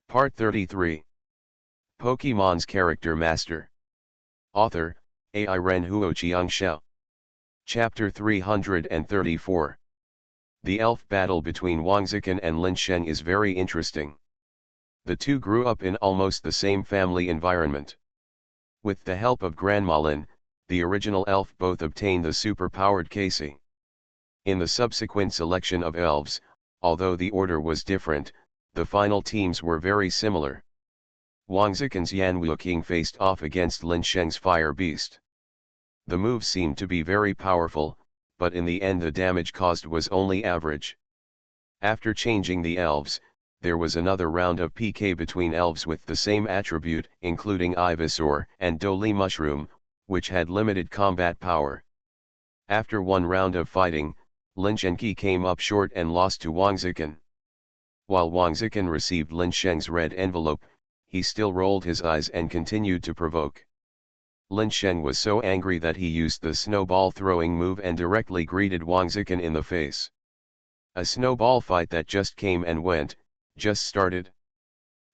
Part 33. Pokemon's Character Master. Author, Ai Ren Huoqiang Xiao. Chapter 334. The elf battle between Wangziken and Lin Sheng is very interesting. The two grew up in almost the same family environment. With the help of Grandma Lin, the original elf both obtained the super-powered Casey. In the subsequent selection of elves, although the order was different, the final teams were very similar. Wangziken's Yanwu King faced off against Lin Sheng's Fire Beast. The moves seemed to be very powerful, but in the end the damage caused was only average. After changing the elves, there was another round of PK between elves with the same attribute, including Ivysaur and Doli Mushroom, which had limited combat power. After one round of fighting, Lin Shengqi came up short and lost to Wangziken. While Wangziken received Lin Sheng's red envelope, he still rolled his eyes and continued to provoke. Lin Sheng was so angry that he used the snowball throwing move and directly greeted Wangziken in the face. A snowball fight that just came and went, just started.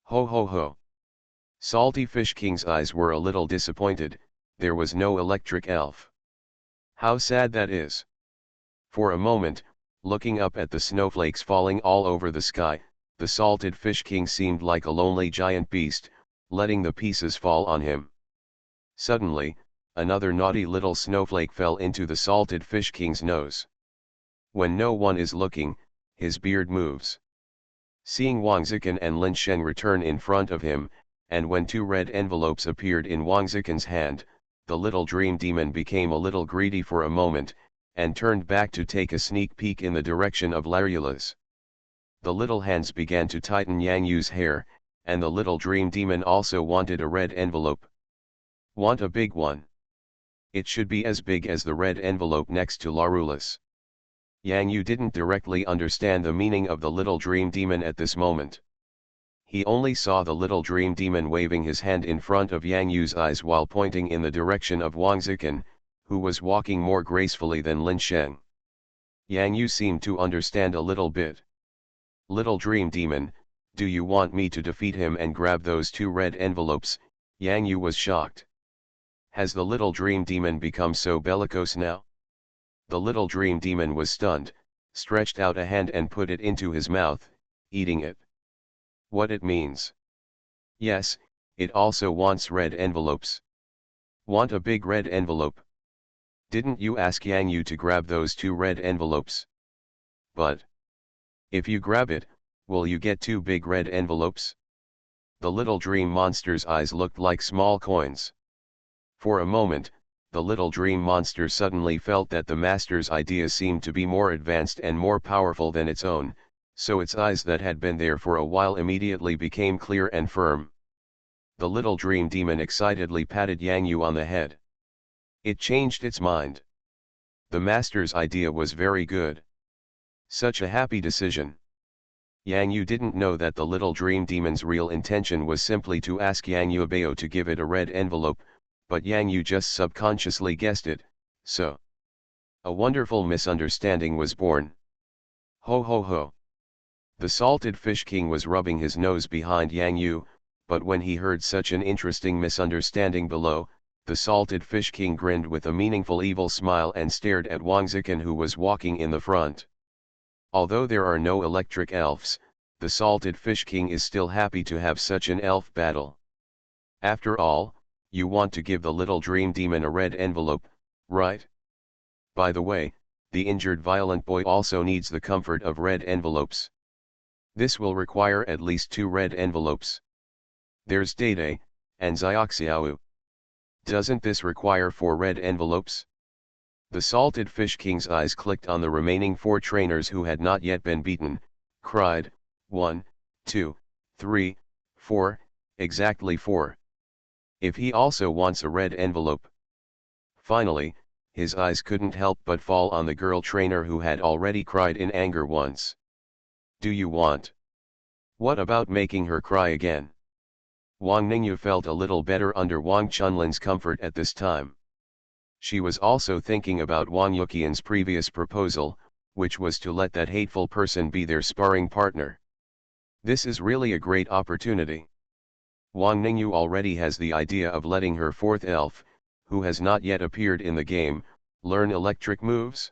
Ho ho ho. Salty Fish King's eyes were a little disappointed, there was no electric elf. How sad that is. For a moment, looking up at the snowflakes falling all over the sky, the Salted Fish King seemed like a lonely giant beast, letting the pieces fall on him. Suddenly, another naughty little snowflake fell into the Salted Fish King's nose. When no one is looking, his beard moves. Seeing Wangziken and Lin Sheng return in front of him, and when two red envelopes appeared in Wangziken's hand, the little dream demon became a little greedy for a moment, and turned back to take a sneak peek in the direction of Larula's. The little hands began to tighten Yang Yu's hair, and the little dream demon also wanted a red envelope. Want a big one? It should be as big as the red envelope next to Larula's. Yang Yu didn't directly understand the meaning of the little dream demon at this moment. He only saw the little dream demon waving his hand in front of Yang Yu's eyes while pointing in the direction of Wangziken, who was walking more gracefully than Lin Sheng. Yang Yu seemed to understand a little bit. Little dream demon, do you want me to defeat him and grab those two red envelopes? Yang Yu was shocked. Has the little dream demon become so bellicose now? The little dream demon was stunned, stretched out a hand and put it into his mouth, eating it. What it means? Yes, it also wants red envelopes. Want a big red envelope? Didn't you ask Yang Yu to grab those two red envelopes? But if you grab it, will you get two big red envelopes? The little dream monster's eyes looked like small coins. For a moment, the little dream monster suddenly felt that the master's idea seemed to be more advanced and more powerful than its own, so its eyes that had been there for a while immediately became clear and firm. The little dream demon excitedly patted Yang Yu on the head. It changed its mind. The master's idea was very good. Such a happy decision. Yang Yu didn't know that the little dream demon's real intention was simply to ask Yang Yuebao to give it a red envelope, but Yang Yu just subconsciously guessed it, so a wonderful misunderstanding was born. Ho ho ho. The Salted Fish King was rubbing his nose behind Yang Yu, but when he heard such an interesting misunderstanding below, the Salted Fish King grinned with a meaningful evil smile and stared at Wangziken, who was walking in the front. Although there are no electric elves, the Salted Fish King is still happy to have such an elf battle. After all, you want to give the little dream demon a red envelope, right? By the way, the injured violent boy also needs the comfort of red envelopes. This will require at least two red envelopes. There's Dede, and Xiaoxiao. Doesn't this require 4 red envelopes? The Salted Fish King's eyes clicked on the remaining 4 trainers who had not yet been beaten, cried, 1, 2, 3, 4, exactly 4. If he also wants a red envelope. Finally, his eyes couldn't help but fall on the girl trainer who had already cried in anger once. Do you want? What about making her cry again? Wang Ningyu felt a little better under Wang Chunlin's comfort at this time. She was also thinking about Wang Yuqian's previous proposal, which was to let that hateful person be their sparring partner. This is really a great opportunity. Wang Ningyu already has the idea of letting her fourth elf, who has not yet appeared in the game, learn electric moves.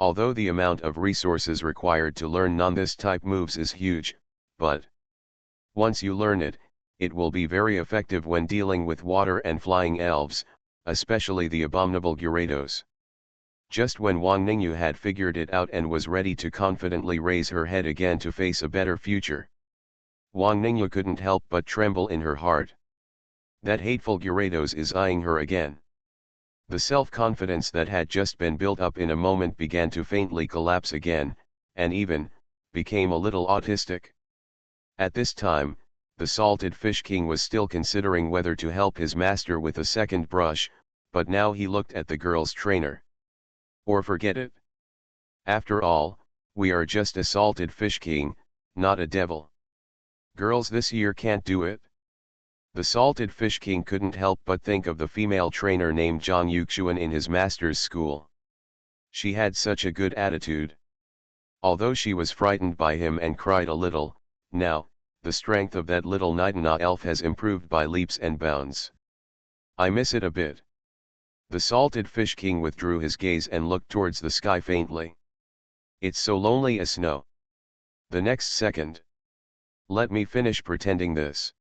Although the amount of resources required to learn non-this type moves is huge, but once you learn it, it will be very effective when dealing with water and flying elves, especially the abominable Gyarados. Just when Wang Ningyu had figured it out and was ready to confidently raise her head again to face a better future, Wang Ningyu couldn't help but tremble in her heart. That hateful Gyarados is eyeing her again. The self-confidence that had just been built up in a moment began to faintly collapse again, and even, became a little autistic. At this time, the Salted Fish King was still considering whether to help his master with a second brush, but now he looked at the girl's trainer. Or forget it. After all, we are just a Salted Fish King, not a devil. Girls this year can't do it. The Salted Fish King couldn't help but think of the female trainer named Zhang Yuxuan in his master's school. She had such a good attitude. Although she was frightened by him and cried a little, now, the strength of that little Nidana elf has improved by leaps and bounds. I miss it a bit. The Salted Fish King withdrew his gaze and looked towards the sky faintly. It's so lonely as snow. The next second. Let me finish pretending this.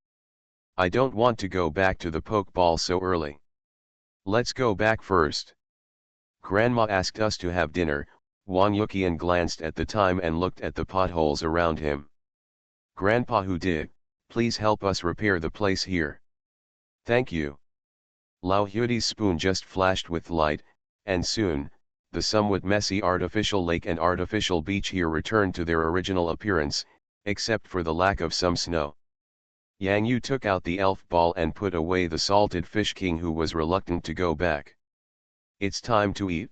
I don't want to go back to the Pokeball so early. Let's go back first. Grandma asked us to have dinner. Wang Yuqian glanced at the time and looked at the potholes around him. Grandpa, who did, please help us repair the place here. Thank you. Lao Hudi's spoon just flashed with light, and soon, the somewhat messy artificial lake and artificial beach here returned to their original appearance, except for the lack of some snow. Yang Yu took out the elf ball and put away the Salted Fish King, who was reluctant to go back. It's time to eat.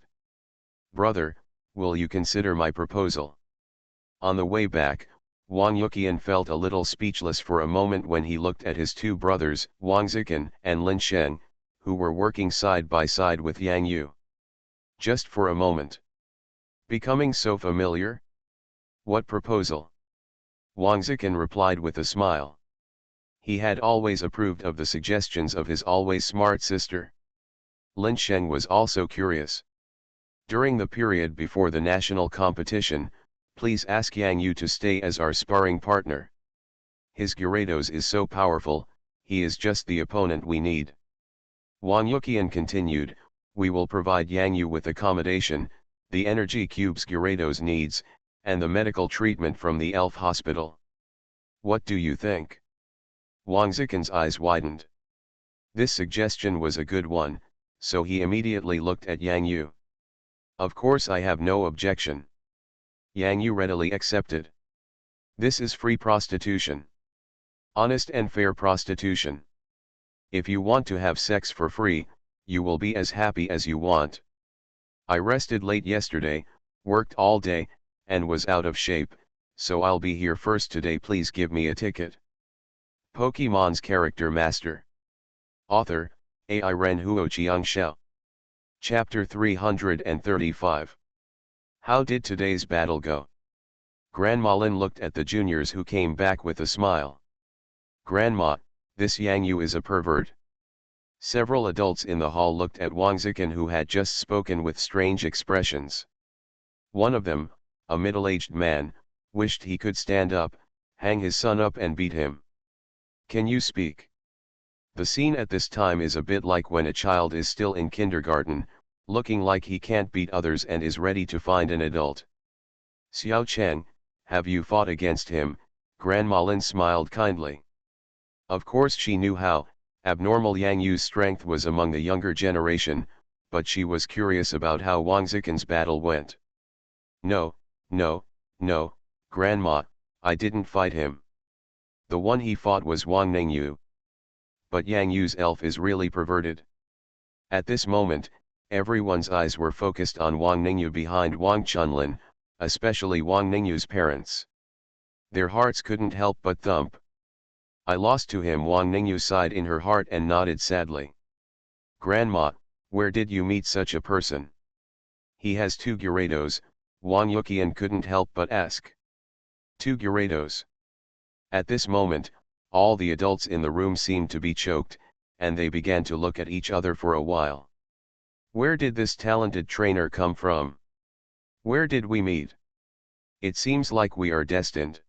Brother, will you consider my proposal? On the way back, Wang Yuqian felt a little speechless for a moment when he looked at his two brothers, Wang Zikan and Lin Sheng, who were working side by side with Yang Yu. Just for a moment. Becoming so familiar? What proposal? Wang Zikan replied with a smile. He had always approved of the suggestions of his always smart sister. Lin Sheng was also curious. During the period before the national competition, please ask Yang Yu to stay as our sparring partner. His Gyarados is so powerful, he is just the opponent we need. Wang Yuqian continued, we will provide Yang Yu with accommodation, the energy cubes Gyarados needs, and the medical treatment from the elf hospital. What do you think? Wang Zikan's eyes widened. This suggestion was a good one, so he immediately looked at Yang Yu. Of course, I have no objection. Yang Yu readily accepted. This is free prostitution. Honest and fair prostitution. If you want to have sex for free, you will be as happy as you want. I rested late yesterday, worked all day, and was out of shape, so I'll be here first today. Please give me a ticket. Pokemon's Character Master. Author, AI Ren Huoqiang Xiao. Chapter 335. How did today's battle go? Grandma Lin looked at the juniors who came back with a smile. Grandma, this Yang Yu is a pervert. Several adults in the hall looked at Wang Zikan, who had just spoken, with strange expressions. One of them, a middle-aged man, wished he could stand up, hang his son up and beat him. Can you speak? The scene at this time is a bit like when a child is still in kindergarten, looking like he can't beat others and is ready to find an adult. Xiao Cheng, have you fought against him? Grandma Lin smiled kindly. Of course she knew how abnormal Yang Yu's strength was among the younger generation, but she was curious about how Wang Zikan's battle went. No, Grandma, I didn't fight him. The one he fought was Wang Ningyu. But Yang Yu's elf is really perverted. At this moment, everyone's eyes were focused on Wang Ningyu behind Wang Chunlin, especially Wang Ningyu's parents. Their hearts couldn't help but thump. I lost to him. Wang Ningyu sighed in her heart and nodded sadly. Grandma, where did you meet such a person? He has 2 Gyarados, Wang Yuqian couldn't help but ask. 2 Gyarados. At this moment, all the adults in the room seemed to be choked, and they began to look at each other for a while. Where did this talented trainer come from? Where did we meet? It seems like we are destined.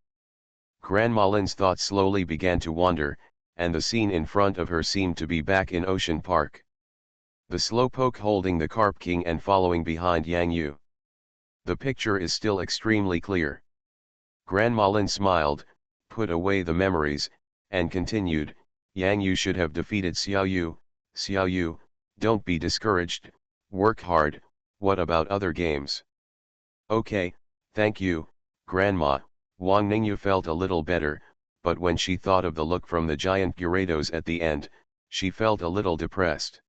Grandma Lin's thoughts slowly began to wander, and the scene in front of her seemed to be back in Ocean Park. The slowpoke holding the Carp King and following behind Yang Yu. The picture is still extremely clear. Grandma Lin smiled, put away the memories, and continued, Yang Yu should have defeated Xiao Yu. Xiao Yu, don't be discouraged, work hard. What about other games? Okay, thank you, Grandma. Wang Ningyu felt a little better, but when she thought of the look from the giant Gyarados at the end, she felt a little depressed.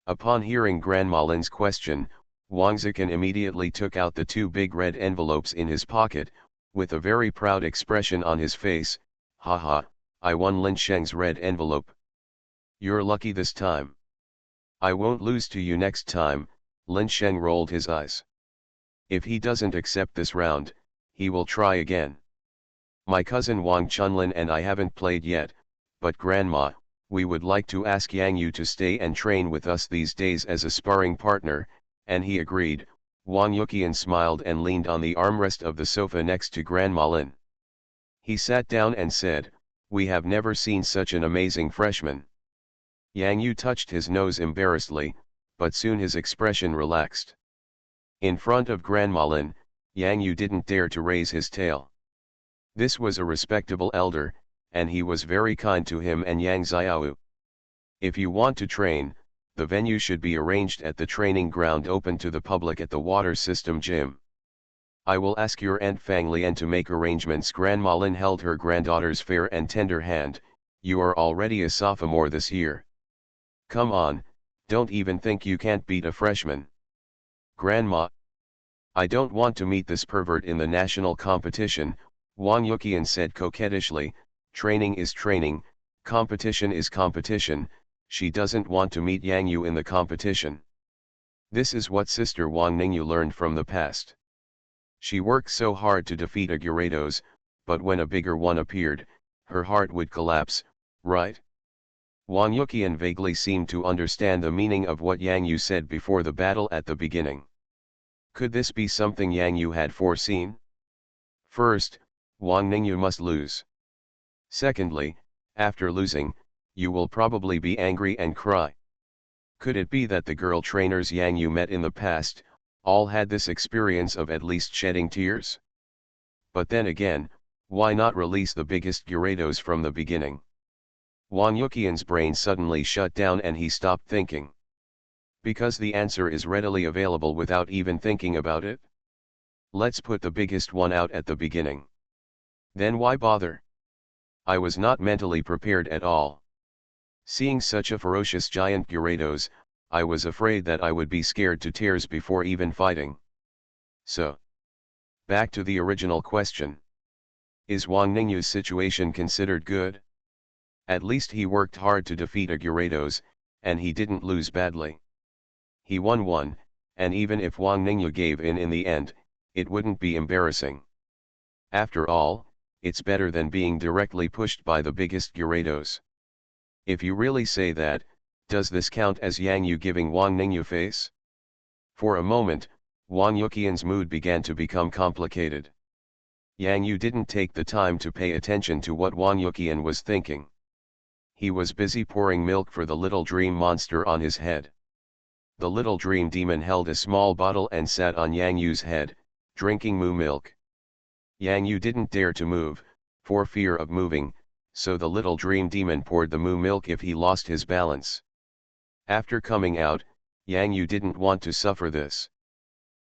Upon hearing Grandma Lin's question, Wang Zikan immediately took out the 2 big red envelopes in his pocket, with a very proud expression on his face. Haha, I won Lin Sheng's red envelope. You're lucky this time. I won't lose to you next time. Lin Sheng rolled his eyes. If he doesn't accept this round, he will try again. My cousin Wang Chunlin and I haven't played yet, but Grandma, we would like to ask Yang Yu to stay and train with us these days as a sparring partner, and he agreed. Wang Yuqian smiled and leaned on the armrest of the sofa next to Grandma Lin. He sat down and said, we have never seen such an amazing freshman. Yang Yu touched his nose embarrassedly, but soon his expression relaxed. In front of Grandma Lin, Yang Yu didn't dare to raise his tail. This was a respectable elder, and he was very kind to him and Yang Xiaowu. If you want to train, the venue should be arranged at the training ground open to the public at the water system gym. I will ask your Aunt Fang Lian to make arrangements. Grandma Lin held her granddaughter's fair and tender hand. You are already a sophomore this year. Come on, don't even think you can't beat a freshman. Grandma, I don't want to meet this pervert in the national competition, Wang Yuqian said coquettishly. Training is training, competition is competition. She doesn't want to meet Yang Yu in the competition. This is what Sister Wang Ningyu learned from the past. She worked so hard to defeat a Gyarados, but when a bigger one appeared, her heart would collapse, right? Wang Yuqian vaguely seemed to understand the meaning of what Yang Yu said before the battle at the beginning. Could this be something Yang Yu had foreseen? First, Wang Ningyu must lose. Secondly, after losing, you will probably be angry and cry. Could it be that the girl trainers Yang Yu met in the past, all had this experience of at least shedding tears? But then again, why not release the biggest Gyarados from the beginning? Wang Yuqian's brain suddenly shut down and he stopped thinking. Because the answer is readily available without even thinking about it? Let's put the biggest one out at the beginning. Then why bother? I was not mentally prepared at all. Seeing such a ferocious giant Gyarados, I was afraid that I would be scared to tears before even fighting. So, back to the original question. Is Wang Ningyu's situation considered good? At least he worked hard to defeat a Gyarados, and he didn't lose badly. He won one, and even if Wang Ningyu gave in the end, it wouldn't be embarrassing. After all, it's better than being directly pushed by the biggest Gyarados. If you really say that, does this count as Yang Yu giving Wang Ningyu face? For a moment, Wang Yuqian's mood began to become complicated. Yang Yu didn't take the time to pay attention to what Wang Yuqian was thinking. He was busy pouring milk for the little dream monster on his head. The little dream demon held a small bottle and sat on Yang Yu's head, drinking moo milk. Yang Yu didn't dare to move, for fear of moving, so the little dream demon poured the moo milk if he lost his balance. After coming out, Yang Yu didn't want to suffer this.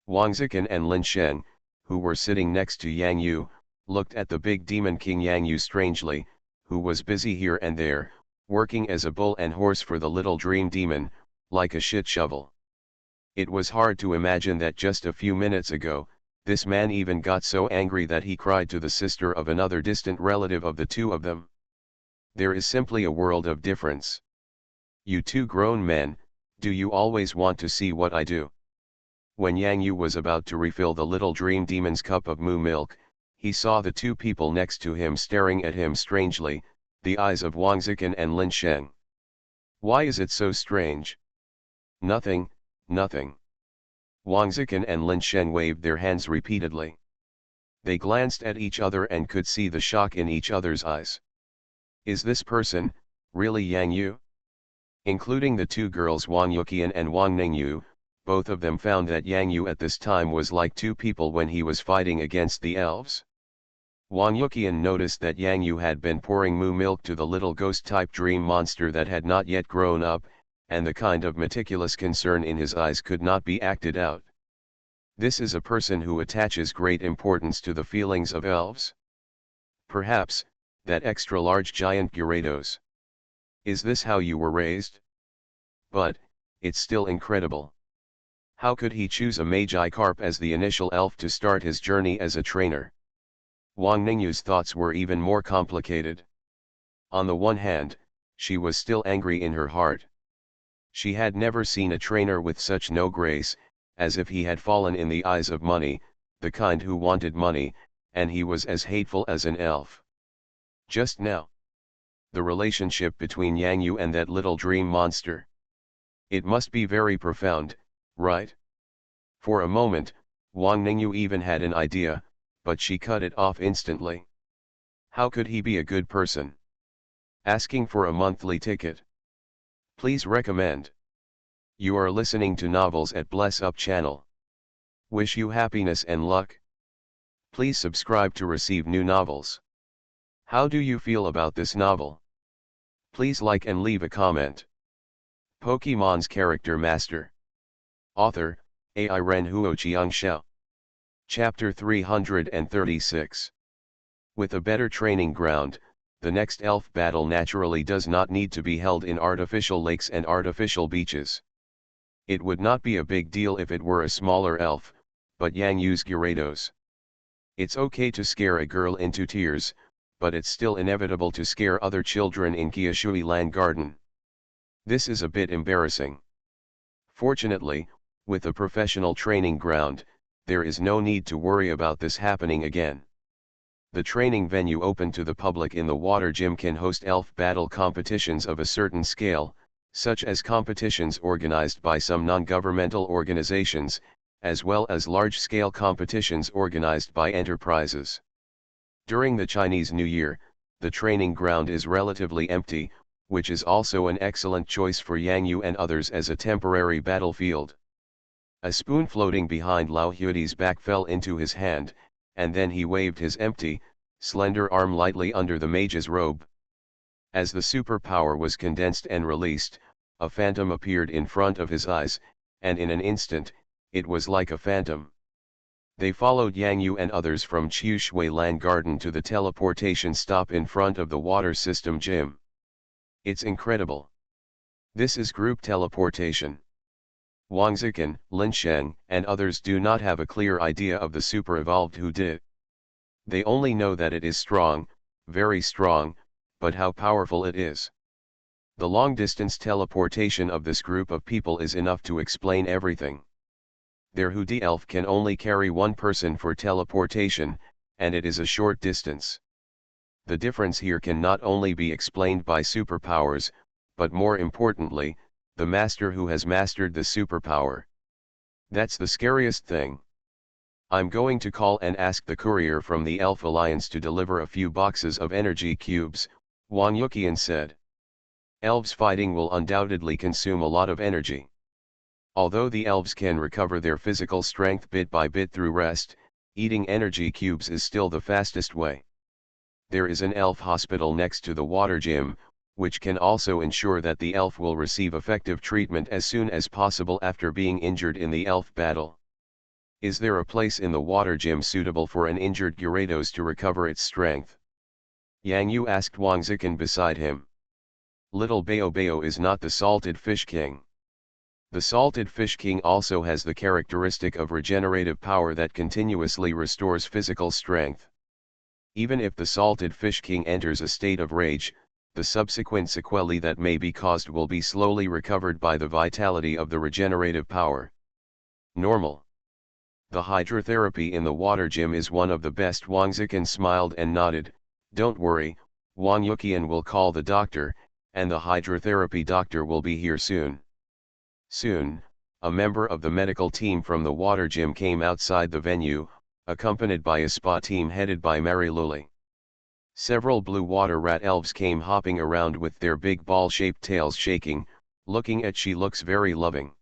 Wang Zikan and Lin Sheng, who were sitting next to Yang Yu, looked at the big demon king Yang Yu strangely, who was busy here and there, working as a bull and horse for the little dream demon, like a shit shovel. It was hard to imagine that just a few minutes ago, this man even got so angry that he cried to the sister of another distant relative of the two of them. There is simply a world of difference. You two grown men, do you always want to see what I do? When Yang Yu was about to refill the little dream demon's cup of moo milk, he saw the two people next to him staring at him strangely, the eyes of Wang Zikan and Lin Sheng. Why is it so strange? Nothing, nothing. Wang Zikan and Lin Sheng waved their hands repeatedly. They glanced at each other and could see the shock in each other's eyes. Is this person, really Yang Yu? Including the two girls Wang Yuqian and Wang Ningyu, both of them found that Yang Yu at this time was like two people when he was fighting against the elves. Wang Yuqian noticed that Yang Yu had been pouring moo milk to the little ghost-type dream monster that had not yet grown up, and the kind of meticulous concern in his eyes could not be acted out. This is a person who attaches great importance to the feelings of elves. Perhaps, that extra-large giant Gyarados. Is this how you were raised? But, it's still incredible. How could he choose a Magikarp as the initial elf to start his journey as a trainer? Wang Ningyu's thoughts were even more complicated. On the one hand, she was still angry in her heart. She had never seen a trainer with such no grace, as if he had fallen in the eyes of money, the kind who wanted money, and he was as hateful as an elf. Just now. The relationship between Yang Yu and that little dream monster. It must be very profound, right? For a moment, Wang Ningyu even had an idea, but she cut it off instantly. How could he be a good person? Asking for a monthly ticket. Please recommend. You are listening to Novels at Bless Up channel. Wish you happiness and luck. Please subscribe to receive new novels. How do you feel about this novel? Please like and leave a comment. Pokemon's Character Master. Author, AI Ren Huoqiang Xiao. Chapter 336. With a better training ground, the next elf battle naturally does not need to be held in artificial lakes and artificial beaches. It would not be a big deal if it were a smaller elf, but Yang Yu's Gyarados. It's okay to scare a girl into tears, but it's still inevitable to scare other children in Kyushui Land Garden. This is a bit embarrassing. Fortunately, with a professional training ground, there is no need to worry about this happening again. The training venue open to the public in the water gym can host elf battle competitions of a certain scale, such as competitions organized by some non-governmental organizations, as well as large-scale competitions organized by enterprises. During the Chinese New Year, the training ground is relatively empty, which is also an excellent choice for Yang Yu and others as a temporary battlefield. A spoon floating behind Lao Huidi's back fell into his hand, and then he waved his empty, slender arm lightly under the mage's robe. As the superpower was condensed and released, a phantom appeared in front of his eyes, and in an instant, it was like a phantom. They followed Yang Yu and others from Kyushui Land Garden to the teleportation stop in front of the water system gym. It's incredible. This is group teleportation. Wang Zikan, Lin Sheng, and others do not have a clear idea of the super-evolved who did it. They only know that it is strong, very strong, but how powerful it is. The long-distance teleportation of this group of people is enough to explain everything. Their hoodie elf can only carry one person for teleportation, and it is a short distance. The difference here can not only be explained by superpowers, but more importantly, the master who has mastered the superpower. That's the scariest thing. I'm going to call and ask the courier from the Elf Alliance to deliver a few boxes of energy cubes, Wang Yuqian said. Elves fighting will undoubtedly consume a lot of energy. Although the elves can recover their physical strength bit by bit through rest, eating energy cubes is still the fastest way. There is an elf hospital next to the water gym, which can also ensure that the elf will receive effective treatment as soon as possible after being injured in the elf battle. Is there a place in the water gym suitable for an injured Gyarados to recover its strength? Yang Yu asked Wang Zikan beside him. Little Bao Bao is not the salted fish king. The salted fish king also has the characteristic of regenerative power that continuously restores physical strength. Even if the salted fish king enters a state of rage, the subsequent sequelae that may be caused will be slowly recovered by the vitality of the regenerative power. Normal. The hydrotherapy in the water gym is one of the best. Wang Zikan smiled and nodded. Don't worry, Wang Yuqian will call the doctor, and the hydrotherapy doctor will be here soon. Soon, a member of the medical team from the water gym came outside the venue, accompanied by a spa team headed by Mary Luli. Several blue water rat elves came hopping around with their big ball-shaped tails shaking, looking at she looks very loving.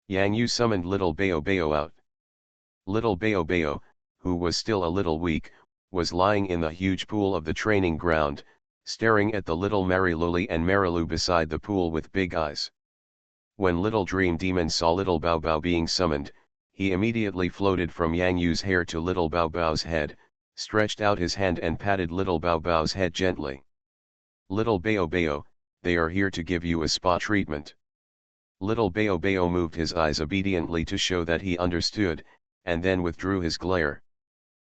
Yang Yu summoned little Bao Bao out. Little Bao Bao, who was still a little weak, was lying in the huge pool of the training ground, staring at the little Mary Luli and Marilu beside the pool with big eyes. When Little Dream Demon saw Little Bao Bao being summoned, he immediately floated from Yang Yu's hair to Little Bao Bao's head, stretched out his hand and patted Little Bao Bao's head gently. Little Bao Bao, they are here to give you a spa treatment. Little Bao Bao moved his eyes obediently to show that he understood, and then withdrew his glare.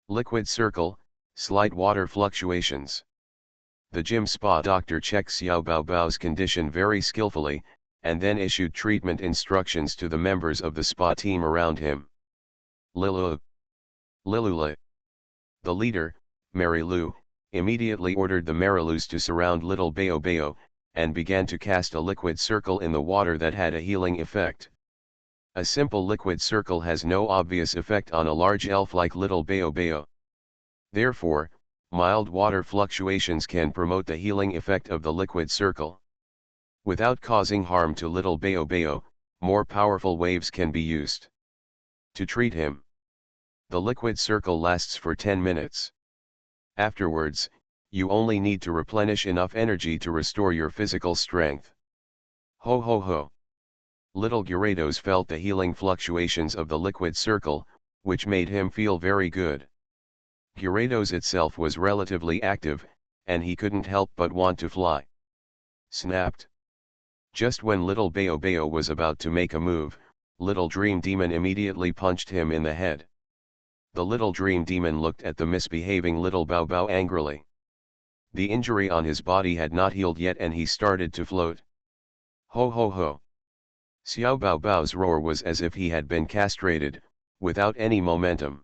Liquid circle, slight water fluctuations. The gym spa doctor checked Xiao Bao Bao's condition very skillfully, and then issued treatment instructions to the members of the spa team around him. Lilu. Lilula. The leader, Mary Lu, immediately ordered the Marilus to surround Little Bao Bao, and began to cast a liquid circle in the water that had a healing effect. A simple liquid circle has no obvious effect on a large elf like Little Bao Bao. Therefore, mild water fluctuations can promote the healing effect of the liquid circle. Without causing harm to Little Bao Bao, more powerful waves can be used to treat him. The liquid circle lasts for 10 minutes. Afterwards, you only need to replenish enough energy to restore your physical strength. Ho ho ho. Little Gyarados felt the healing fluctuations of the liquid circle, which made him feel very good. Gyarados itself was relatively active, and he couldn't help but want to fly. Snapped. Just when Little Bao Bao was about to make a move, Little Dream Demon immediately punched him in the head. The Little Dream Demon looked at the misbehaving Little Bao Bao angrily. The injury on his body had not healed yet and he started to float. Ho ho ho. Xiao Bao Bao's roar was as if he had been castrated, without any momentum.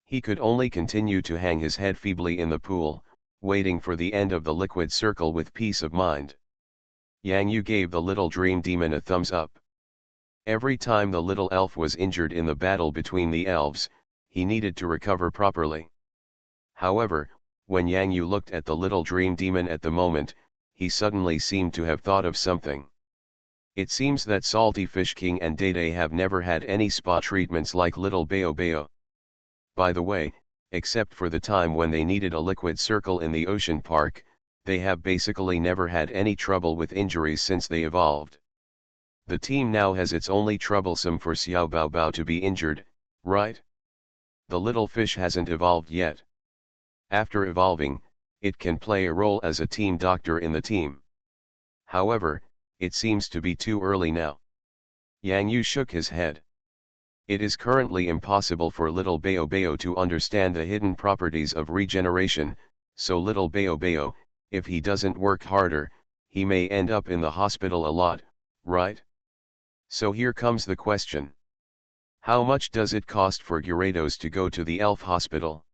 He could only continue to hang his head feebly in the pool, waiting for the end of the liquid circle with peace of mind. Yang Yu gave the Little Dream Demon a thumbs up. Every time the little elf was injured in the battle between the elves, he needed to recover properly. However, when Yang Yu looked at the Little Dream Demon at the moment, he suddenly seemed to have thought of something. It seems that Salty Fish King and Dede have never had any spa treatments like Little Bao Bao. By the way, except for the time when they needed a liquid circle in the ocean park, they have basically never had any trouble with injuries since they evolved. The team now has it's only troublesome for Xiao Bao Bao to be injured, right? The little fish hasn't evolved yet. After evolving, it can play a role as a team doctor in the team. However, it seems to be too early now. Yang Yu shook his head. It is currently impossible for Little Bao Bao to understand the hidden properties of regeneration, so Little Bao Bao, if he doesn't work harder, he may end up in the hospital a lot, right? So here comes the question. How much does it cost for Gyarados to go to the elf hospital?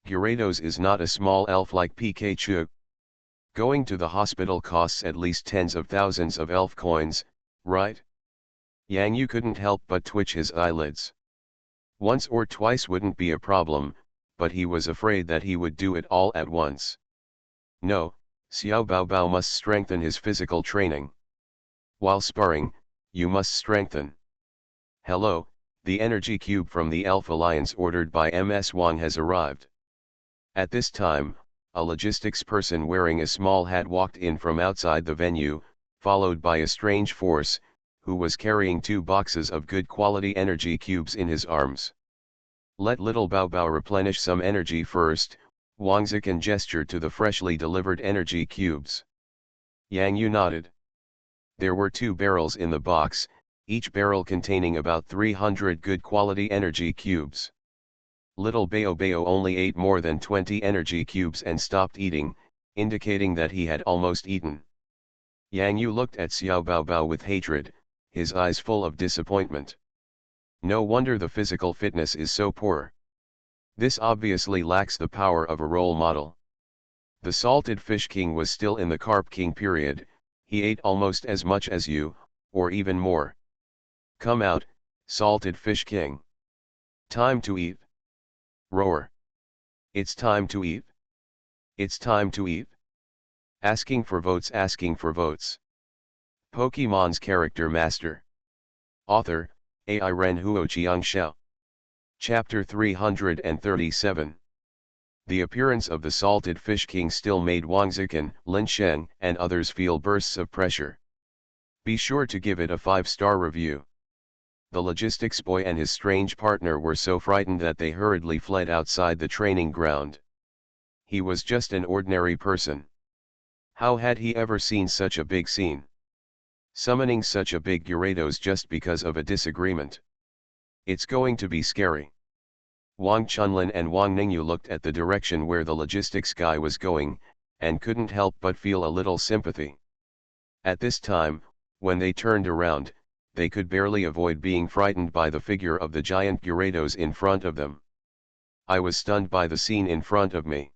Gyarados is not a small elf like Pikachu. Going to the hospital costs at least tens of thousands of elf coins, right? Yang Yu couldn't help but twitch his eyelids. Once or twice wouldn't be a problem, but he was afraid that he would do it all at once. No, Xiao Bao Bao must strengthen his physical training. While sparring, you must strengthen. Hello, the energy cube from the Elf Alliance ordered by MS Wang has arrived. At this time, a logistics person wearing a small hat walked in from outside the venue, followed by a strange force, who was carrying 2 boxes of good quality energy cubes in his arms. Let Little Bao Bao replenish some energy first, Wang Zikan gestured to the freshly delivered energy cubes. Yang Yu nodded. There were 2 barrels in the box, each barrel containing about 300 good quality energy cubes. Little Bao Bao only ate more than 20 energy cubes and stopped eating, indicating that he had almost eaten. Yang Yu looked at Xiao Bao Bao with hatred, his eyes full of disappointment. No wonder the physical fitness is so poor. This obviously lacks the power of a role model. The salted fish king was still in the carp king period. He ate almost as much as you, or even more. Come out, salted fish king. Time to eat. Roar. It's time to eat. It's time to eat. Asking for votes, asking for votes. Pokemon's character master. Author, AI Ren Huoqiang Xiao. Chapter 337. The appearance of the salted fish king still made Wang Zikan, Lin Sheng, and others feel bursts of pressure. Be sure to give it a 5-star review. The logistics boy and his strange partner were so frightened that they hurriedly fled outside the training ground. He was just an ordinary person. How had he ever seen such a big scene? Summoning such a big Gyarados just because of a disagreement. It's going to be scary. Wang Chunlin and Wang Ningyu looked at the direction where the logistics guy was going, and couldn't help but feel a little sympathy. At this time, when they turned around, they could barely avoid being frightened by the figure of the giant Gyarados in front of them. I was stunned by the scene in front of me.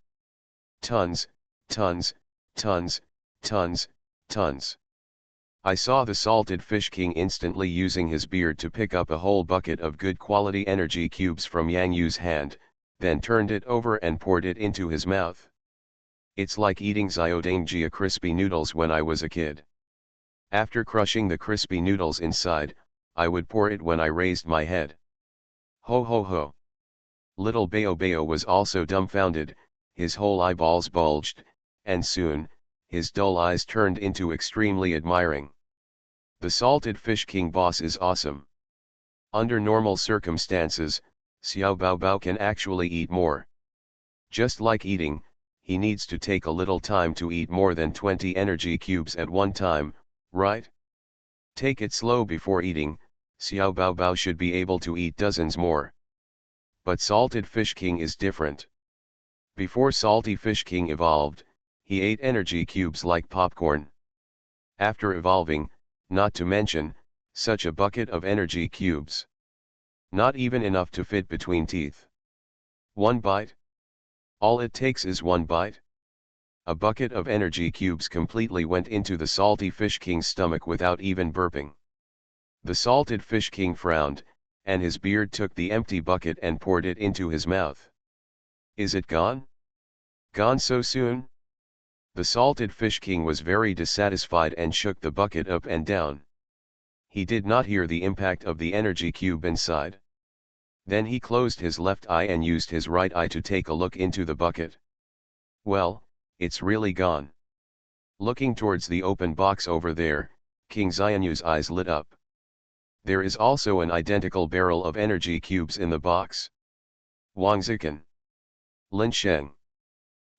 Tons, tons, tons, tons, tons. I saw the salted fish king instantly using his beard to pick up a whole bucket of good quality energy cubes from Yang Yu's hand, then turned it over and poured it into his mouth. It's like eating Xiaodangjia crispy noodles when I was a kid. After crushing the crispy noodles inside, I would pour it when I raised my head. Ho ho ho. Little Bayo Bayo was also dumbfounded, his whole eyeballs bulged, and soon, his dull eyes turned into extremely admiring. The salted fish king boss is awesome. Under normal circumstances, Xiao Bao Bao can actually eat more. Just like eating, he needs to take a little time to eat more than 20 energy cubes at one time, right? Take it slow before eating, Xiao Bao Bao should be able to eat dozens more. But salted fish king is different. Before salty fish king evolved, he ate energy cubes like popcorn. After evolving, not to mention, such a bucket of energy cubes. Not even enough to fit between teeth. One bite? All it takes is one bite? A bucket of energy cubes completely went into the salty fish king's stomach without even burping. The salted fish king frowned, and his beard took the empty bucket and poured it into his mouth. Is it gone? Gone so soon? The salted fish king was very dissatisfied and shook the bucket up and down. He did not hear the impact of the energy cube inside. Then he closed his left eye and used his right eye to take a look into the bucket. Well, it's really gone. Looking towards the open box over there, King Xianyu's eyes lit up. There is also an identical barrel of energy cubes in the box. Wang Zikan. Lin Sheng.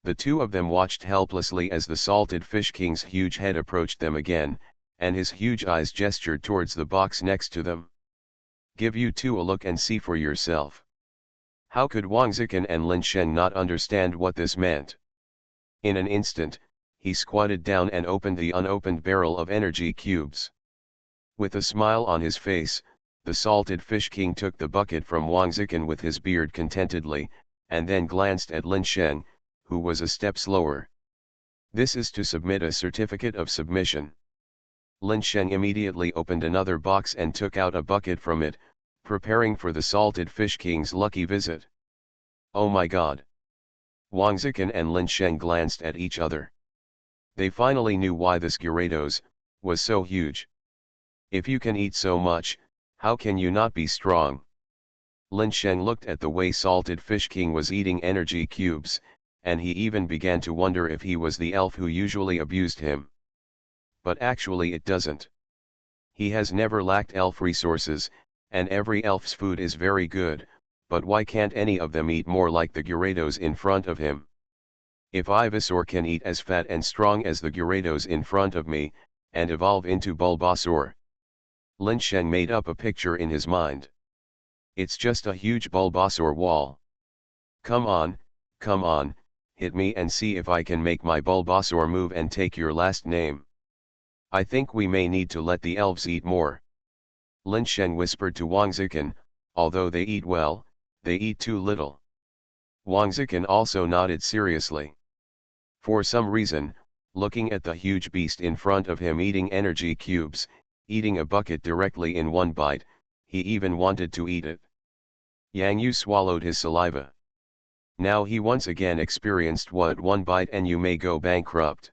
The two of them watched helplessly as the salted fish king's huge head approached them again, and his huge eyes gestured towards the box next to them. Give you two a look and see for yourself. How could Wang Zikan and Lin Sheng not understand what this meant? In an instant, he squatted down and opened the unopened barrel of energy cubes. With a smile on his face, the salted fish king took the bucket from Wang Zikan with his beard contentedly, and then glanced at Lin Sheng, who was a step slower. This is to submit a certificate of submission. Lin Sheng immediately opened another box and took out a bucket from it, preparing for the salted fish king's lucky visit. Oh my god! Wang Zikan and Lin Sheng glanced at each other. They finally knew why this Gyarados was so huge. If you can eat so much, how can you not be strong? Lin Sheng looked at the way salted fish king was eating energy cubes, and he even began to wonder if he was the elf who usually abused him. But actually it doesn't. He has never lacked elf resources, and every elf's food is very good, but why can't any of them eat more like the Gyarados in front of him? If Ivysaur can eat as fat and strong as the Gyarados in front of me, and evolve into Bulbasaur. Lin Sheng made up a picture in his mind. It's just a huge Bulbasaur wall. Come on, hit me and see if I can make my Bulbasaur move and take your last name. I think we may need to let the elves eat more. Lin Sheng whispered to Wang Zikan, although they eat well, they eat too little. Wang Zikin also nodded seriously. For some reason, looking at the huge beast in front of him eating energy cubes, eating a bucket directly in one bite, he even wanted to eat it. Yang Yu swallowed his saliva. Now he once again experienced what one bite and you may go bankrupt.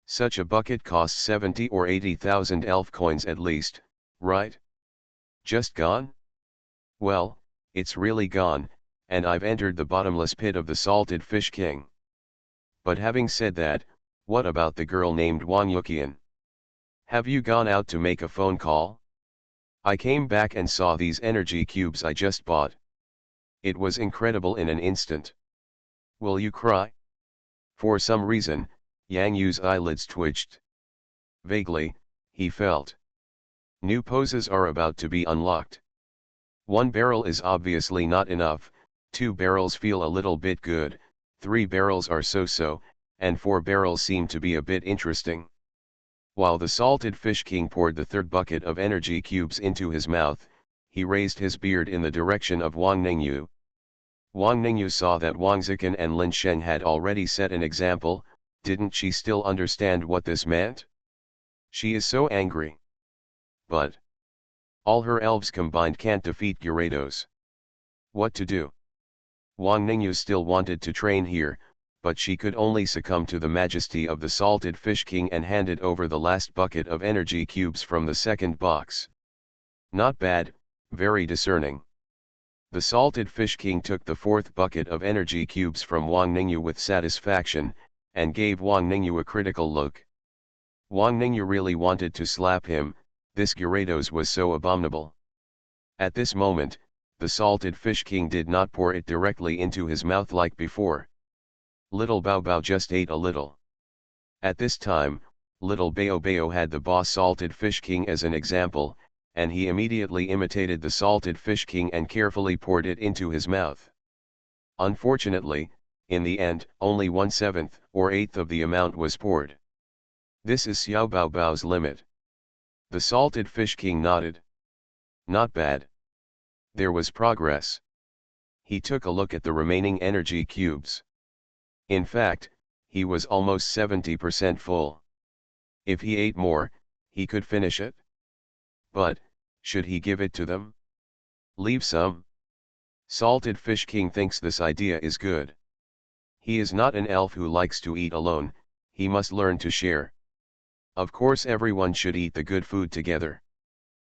Such a bucket costs 70 or 80,000 elf coins at least, right? Just gone? Well, it's really gone, and I've entered the bottomless pit of the Salted Fish King. But having said that, what about the girl named Wang Yuqian? Have you gone out to make a phone call? I came back and saw these energy cubes I just bought. It was incredible in an instant. Will you cry? For some reason, Yang Yu's eyelids twitched. Vaguely, he felt. New poses are about to be unlocked. 1 barrel is obviously not enough, 2 barrels feel a little bit good, 3 barrels are so-so, and 4 barrels seem to be a bit interesting. While the Salted Fish King poured the 3rd bucket of energy cubes into his mouth, he raised his beard in the direction of Wang Ningyu. Wang Ningyu saw that Wang Zikin and Lin Sheng had already set an example. Didn't she still understand what this meant? She is so angry. But all her elves combined can't defeat Gyarados. What to do? Wang Ningyu still wanted to train here, but she could only succumb to the majesty of the Salted Fish King and handed over the last bucket of energy cubes from the 2nd box. Not bad, very discerning. The Salted Fish King took the 4th bucket of energy cubes from Wang Ningyu with satisfaction, and gave Wang Ningyu a critical look. Wang Ningyu really wanted to slap him, this Gyarados was so abominable. At this moment, the Salted Fish King did not pour it directly into his mouth like before. Little Bao Bao just ate a little. At this time, Little Bao Bao had the boss Salted Fish King as an example, and he immediately imitated the Salted Fish King and carefully poured it into his mouth. Unfortunately, in the end, only 1/7 or 1/8 of the amount was poured. This is Xiao Bao Bao's limit. The Salted Fish King nodded. Not bad. There was progress. He took a look at the remaining energy cubes. In fact, he was almost 70% full. If he ate more, he could finish it. But, should he give it to them? Leave some? Salted Fish King thinks this idea is good. He is not an elf who likes to eat alone, he must learn to share. Of course everyone should eat the good food together.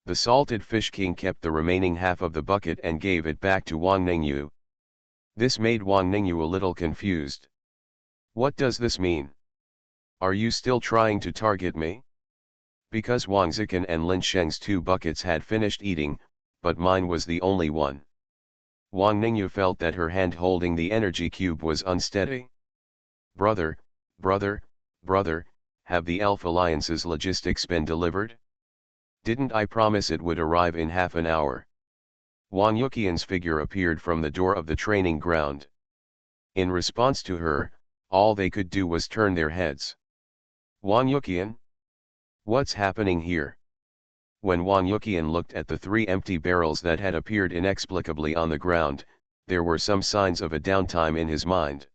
The Salted Fish King kept the remaining half of the bucket and gave it back to Wang Ningyu. This made Wang Ningyu a little confused. What does this mean? Are you still trying to target me? Because Wang Zikin and Lin Sheng's 2 buckets had finished eating, but mine was the only one. Wang Ningyu felt that her hand holding the energy cube was unsteady. Brother, have the Elf Alliance's logistics been delivered? Didn't I promise it would arrive in half an hour? Wang Yuqian's figure appeared from the door of the training ground. In response to her, all they could do was turn their heads. Wang Yuqian? What's happening here? When Wang Yuqian looked at the 3 empty barrels that had appeared inexplicably on the ground, there were some signs of a downtime in his mind.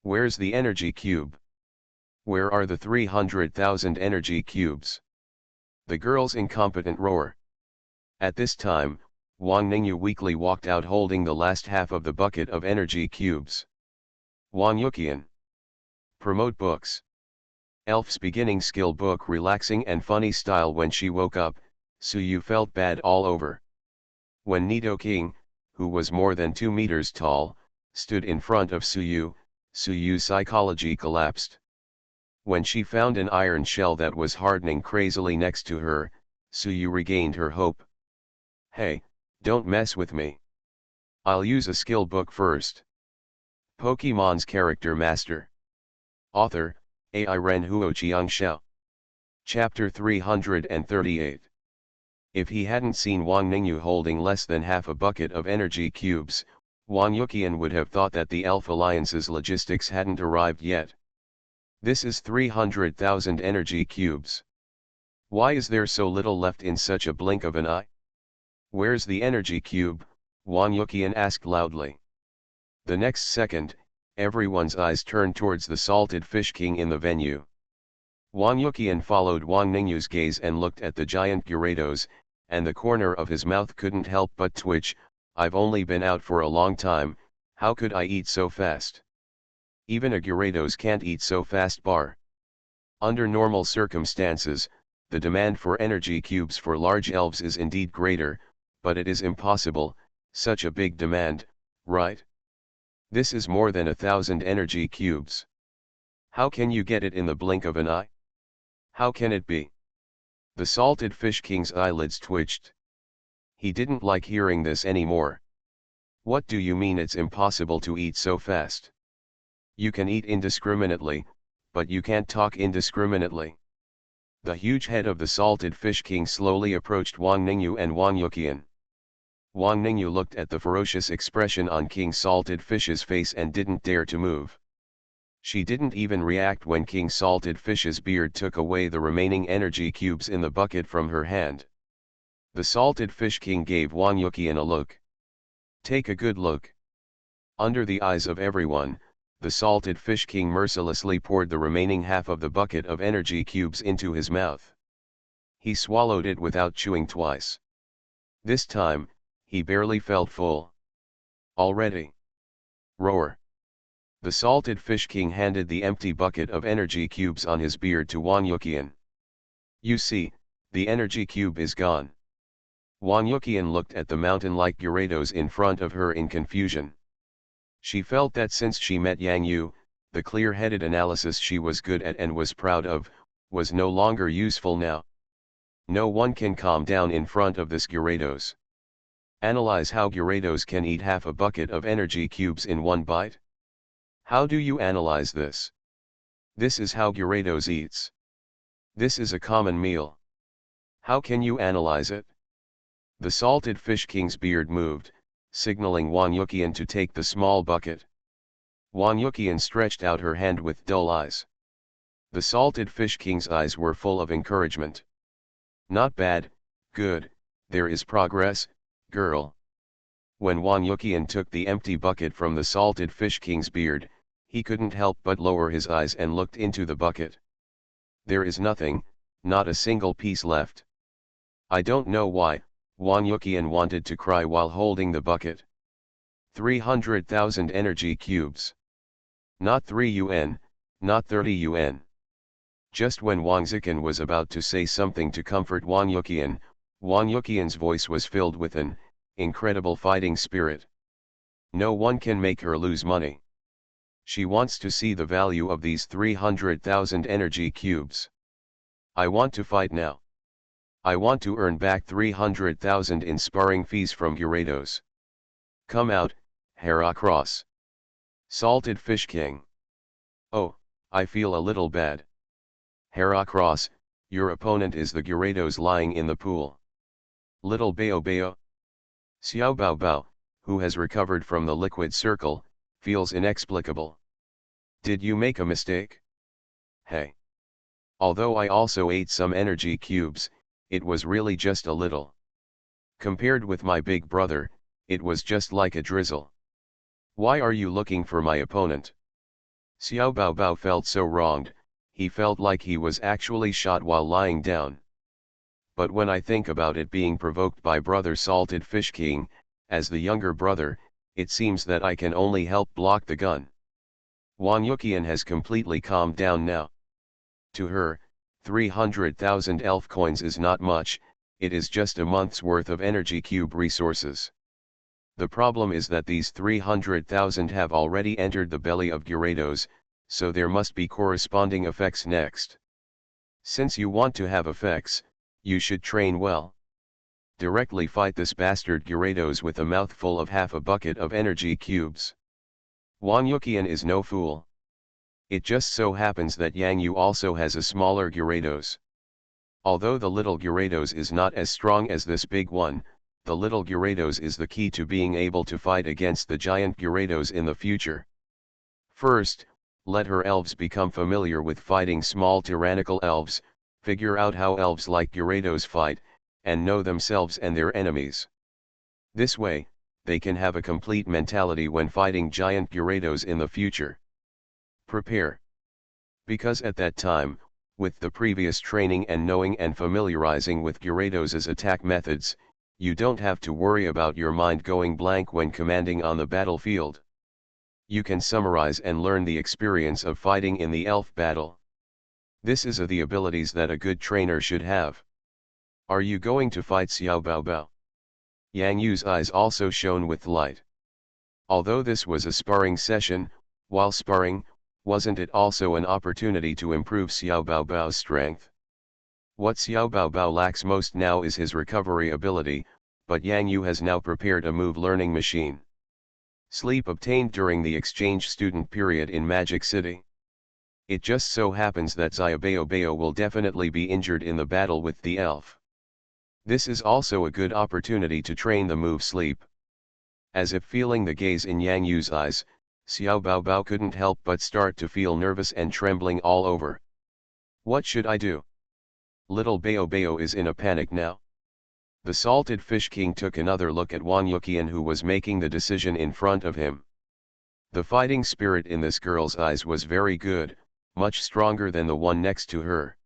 Where's the energy cube? Where are the 300,000 energy cubes? The girl's incompetent roar. At this time, Wang Ningyu weakly walked out holding the last half of the bucket of energy cubes. Wang Yuqian. Promote books. Elf's beginning skill book relaxing and funny style. When she woke up, Suyu felt bad all over. When Nidoking, who was more than 2 meters tall, stood in front of Suyu's psychology collapsed. When she found an iron shell that was hardening crazily next to her, Suyu regained her hope. Hey, don't mess with me. I'll use a skill book first. Pokemon's Character Master. Author, AI Ren Huoqiang Xiao. Chapter 338. If he hadn't seen Wang Ningyu holding less than half a bucket of energy cubes, Wang Yuqian would have thought that the Elf Alliance's logistics hadn't arrived yet. This is 300,000 energy cubes. Why is there so little left in such a blink of an eye? "Where's the energy cube?" Wang Yuqian asked loudly. The next second, everyone's eyes turned towards the salted fish king in the venue. Wang Yuqian followed Wang Ningyu's gaze and looked at the giant Gyarados, and the corner of his mouth couldn't help but twitch. "I've only been out for a long time, how could I eat so fast? Even a Gyarados can't eat so fast bar." Under normal circumstances, the demand for energy cubes for large elves is indeed greater, but it is impossible, such a big demand, right? This is more than 1,000 energy cubes. How can you get it in the blink of an eye? How can it be? The salted fish king's eyelids twitched. He didn't like hearing this anymore. What do you mean it's impossible to eat so fast? You can eat indiscriminately, but you can't talk indiscriminately. The huge head of the salted fish king slowly approached Wang Ningyu and Wang Yuqian. Wang Ningyu looked at the ferocious expression on King Salted Fish's face and didn't dare to move. She didn't even react when King Salted Fish's beard took away the remaining energy cubes in the bucket from her hand. The Salted Fish King gave Wang Yuqian a look. "Take a good look." Under the eyes of everyone, the Salted Fish King mercilessly poured the remaining half of the bucket of energy cubes into his mouth. He swallowed it without chewing twice. This time, he barely felt full. "Already?" Roar. The Salted Fish King handed the empty bucket of energy cubes on his beard to Wang Yuqian. "You see, the energy cube is gone." Wang Yuqian looked at the mountain-like Gyarados in front of her in confusion. She felt that since she met Yang Yu, the clear-headed analysis she was good at and was proud of, was no longer useful now. No one can calm down in front of this Gyarados. Analyze how Gyarados can eat half a bucket of energy cubes in one bite? How do you analyze this? This is how Gyarados eats. This is a common meal. How can you analyze it? The Salted Fish King's beard moved, signaling Wang Yuqian to take the small bucket. Wang Yuqian stretched out her hand with dull eyes. The Salted Fish King's eyes were full of encouragement. "Not bad, good, there is progress, girl." When Wang Yuqian took the empty bucket from the Salted Fish King's beard, he couldn't help but lower his eyes and looked into the bucket. There is nothing, not a single piece left. I don't know why, Wang Yuqian wanted to cry while holding the bucket. 300,000 energy cubes. Not 3 yuan, not 30 yuan. Just when Wang Zikan was about to say something to comfort Wang Yuqian's voice was filled with an incredible fighting spirit. No one can make her lose money. She wants to see the value of these 300,000 energy cubes. I want to fight now. I want to earn back 300,000 in sparring fees from Gyarados. Come out, Heracross. Salted Fish King. Oh, I feel a little bad. Heracross, your opponent is the Gyarados lying in the pool. Little Bao Bao. Xiao Bao Bao, who has recovered from the liquid circle, feels inexplicable. Did you make a mistake? Hey. Although I also ate some energy cubes, it was really just a little. Compared with my big brother, it was just like a drizzle. Why are you looking for my opponent? Xiao Bao Bao felt so wronged, he felt like he was actually shot while lying down. But when I think about it being provoked by brother Salted Fish King, as the younger brother, it seems that I can only help block the gun. Wang Yuqian has completely calmed down now. To her, 300,000 elf coins is not much, it is just a month's worth of energy cube resources. The problem is that these 300,000 have already entered the belly of Gyarados, so there must be corresponding effects next. Since you want to have effects, you should train well. Directly fight this bastard Gyarados with a mouthful of half a bucket of energy cubes. Wang Yuqian is no fool. It just so happens that Yang Yu also has a smaller Gyarados. Although the little Gyarados is not as strong as this big one, the little Gyarados is the key to being able to fight against the giant Gyarados in the future. First, let her elves become familiar with fighting small tyrannical elves, figure out how elves like Gyarados fight, and know themselves and their enemies. This way, they can have a complete mentality when fighting giant Gyarados in the future. Prepare. Because at that time, with the previous training and knowing and familiarizing with Gyarados' attack methods, you don't have to worry about your mind going blank when commanding on the battlefield. You can summarize and learn the experience of fighting in the elf battle. This is the abilities that a good trainer should have. Are you going to fight Xiao Baobao? Yang Yu's eyes also shone with light. Although this was a sparring session, while sparring, wasn't it also an opportunity to improve Xiao Baobao's strength? What Xiao Baobao lacks most now is his recovery ability, but Yang Yu has now prepared a move learning machine. Sleep obtained during the exchange student period in Magic City. It just so happens that Xiao will definitely be injured in the battle with the elf. This is also a good opportunity to train the move sleep. As if feeling the gaze in Yang Yu's eyes, Xiao Baobao couldn't help but start to feel nervous and trembling all over. What should I do? Little Bao is in a panic now. The Salted Fish King took another look at Wang Yuqian, who was making the decision in front of him. The fighting spirit in this girl's eyes was very good, much stronger than the one next to her.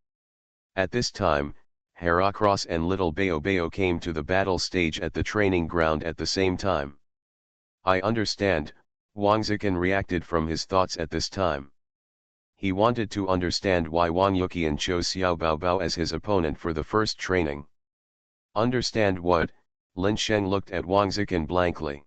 At this time, Heracross and Little Bao came to the battle stage at the training ground at the same time. I understand, Wang Zikan reacted from his thoughts at this time. He wanted to understand why Wang Yuqian chose Xiao Baobao as his opponent for the first training. Understand what? Lin Sheng looked at Wang Zikan blankly.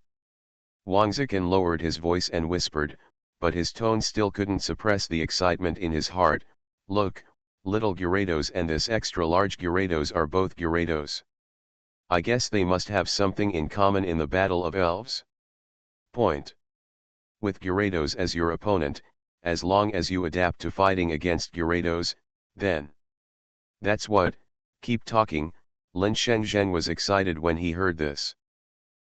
Wang Zikan lowered his voice and whispered, but his tone still couldn't suppress the excitement in his heart. Look, little Gyarados and this extra large Gyarados are both Gyarados. I guess they must have something in common in the Battle of Elves? Point. With Gyarados as your opponent, as long as you adapt to fighting against Gyarados, then. That's what, keep talking. Lin Shengzhen was excited when he heard this.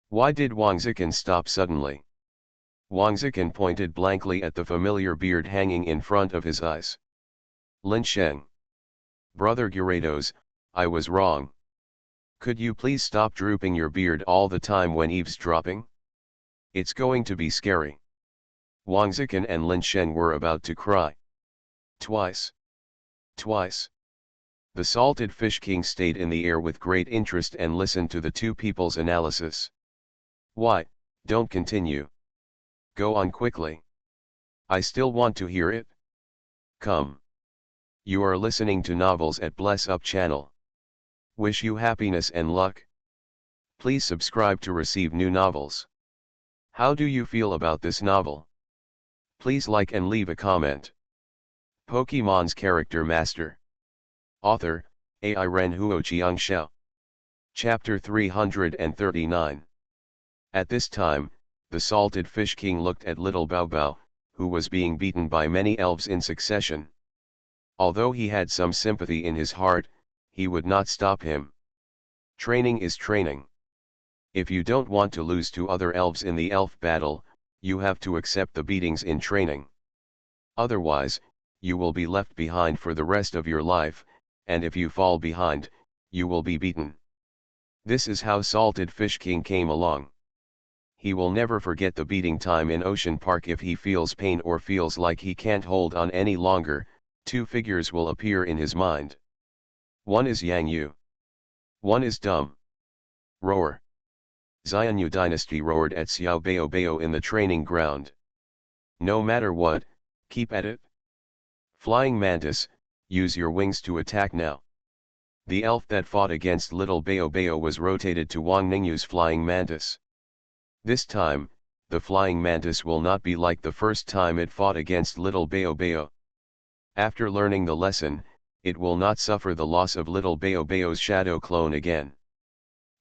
Why did Wang Zikan stop suddenly? Wang Zikan pointed blankly at the familiar beard hanging in front of his eyes. Lin Sheng. Brother Gyarados, I was wrong. Could you please stop drooping your beard all the time when eavesdropping? It's going to be scary. Wang Zikan and Lin Sheng were about to cry. Twice. Twice. The Salted Fish King stayed in the air with great interest and listened to the two people's analysis. Why, don't continue. Go on quickly. I still want to hear it. Come. You are listening to novels at Bless Up channel. Wish you happiness and luck. Please subscribe to receive new novels. How do you feel about this novel? Please like and leave a comment. Pokemon's Character Master. Author, AI Ren Huoqiang Xiao. Chapter 339. At this time, the Salted Fish King looked at Little Baobao, who was being beaten by many elves in succession. Although he had some sympathy in his heart, he would not stop him. Training is training. If you don't want to lose to other elves in the elf battle, you have to accept the beatings in training. Otherwise, you will be left behind for the rest of your life, and if you fall behind, you will be beaten. This is how Salted Fish King came along. He will never forget the beating time in Ocean Park. If he feels pain or feels like he can't hold on any longer, two figures will appear in his mind. One is Yang Yu. One is Dumb. Roar. Xianyu dynasty roared at Xiao Bao in the training ground. No matter what, keep at it. Flying Mantis, use your wings to attack now. The elf that fought against Little Bao was rotated to Wang Ningyu's Flying Mantis. This time, the Flying Mantis will not be like the first time it fought against Little Bao. After learning the lesson, it will not suffer the loss of Little Bao's shadow clone again.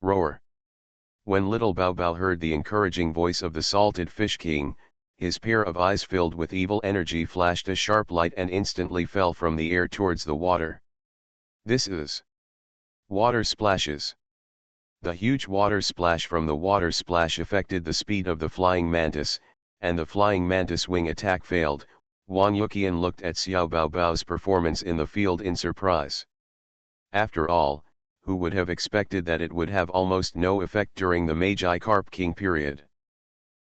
Roar. When Little Baobao heard the encouraging voice of the Salted Fish King, his pair of eyes filled with evil energy flashed a sharp light and instantly fell from the air towards the water. This is water splashes. The huge water splash from the water splash affected the speed of the Flying Mantis, and the Flying Mantis wing attack failed. Wang Yuqian looked at Xiao Baobao's performance in the field in surprise. After all, who would have expected that it would have almost no effect during the Meiji Carp King period.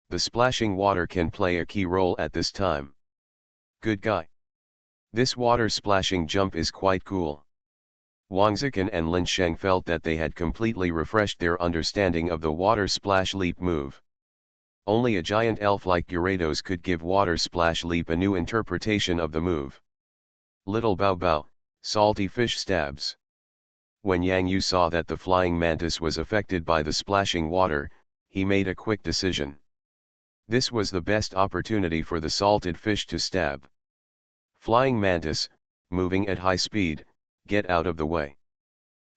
The splashing water can play a key role at this time. Good guy. This water splashing jump is quite cool. Wang Zikan and Lin Sheng felt that they had completely refreshed their understanding of the water splash leap move. Only a giant elf like Gyarados could give water splash leap a new interpretation of the move. Little Bao Bao, salty fish stabs. When Yang Yu saw that the flying mantis was affected by the splashing water, he made a quick decision. This was the best opportunity for the salted fish to stab. Flying mantis, moving at high speed, get out of the way.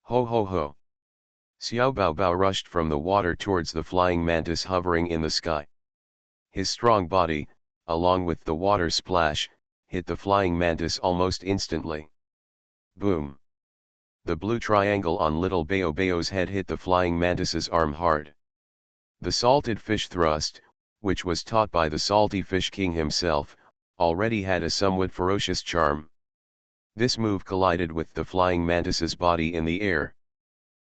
Ho ho ho. Xiao Bao Bao rushed from the water towards the flying mantis hovering in the sky. His strong body, along with the water splash, hit the flying mantis almost instantly. Boom. The blue triangle on little Bao Bao's head hit the flying mantis's arm hard. The salted fish thrust, which was taught by the salty fish king himself, already had a somewhat ferocious charm. This move collided with the flying mantis's body in the air.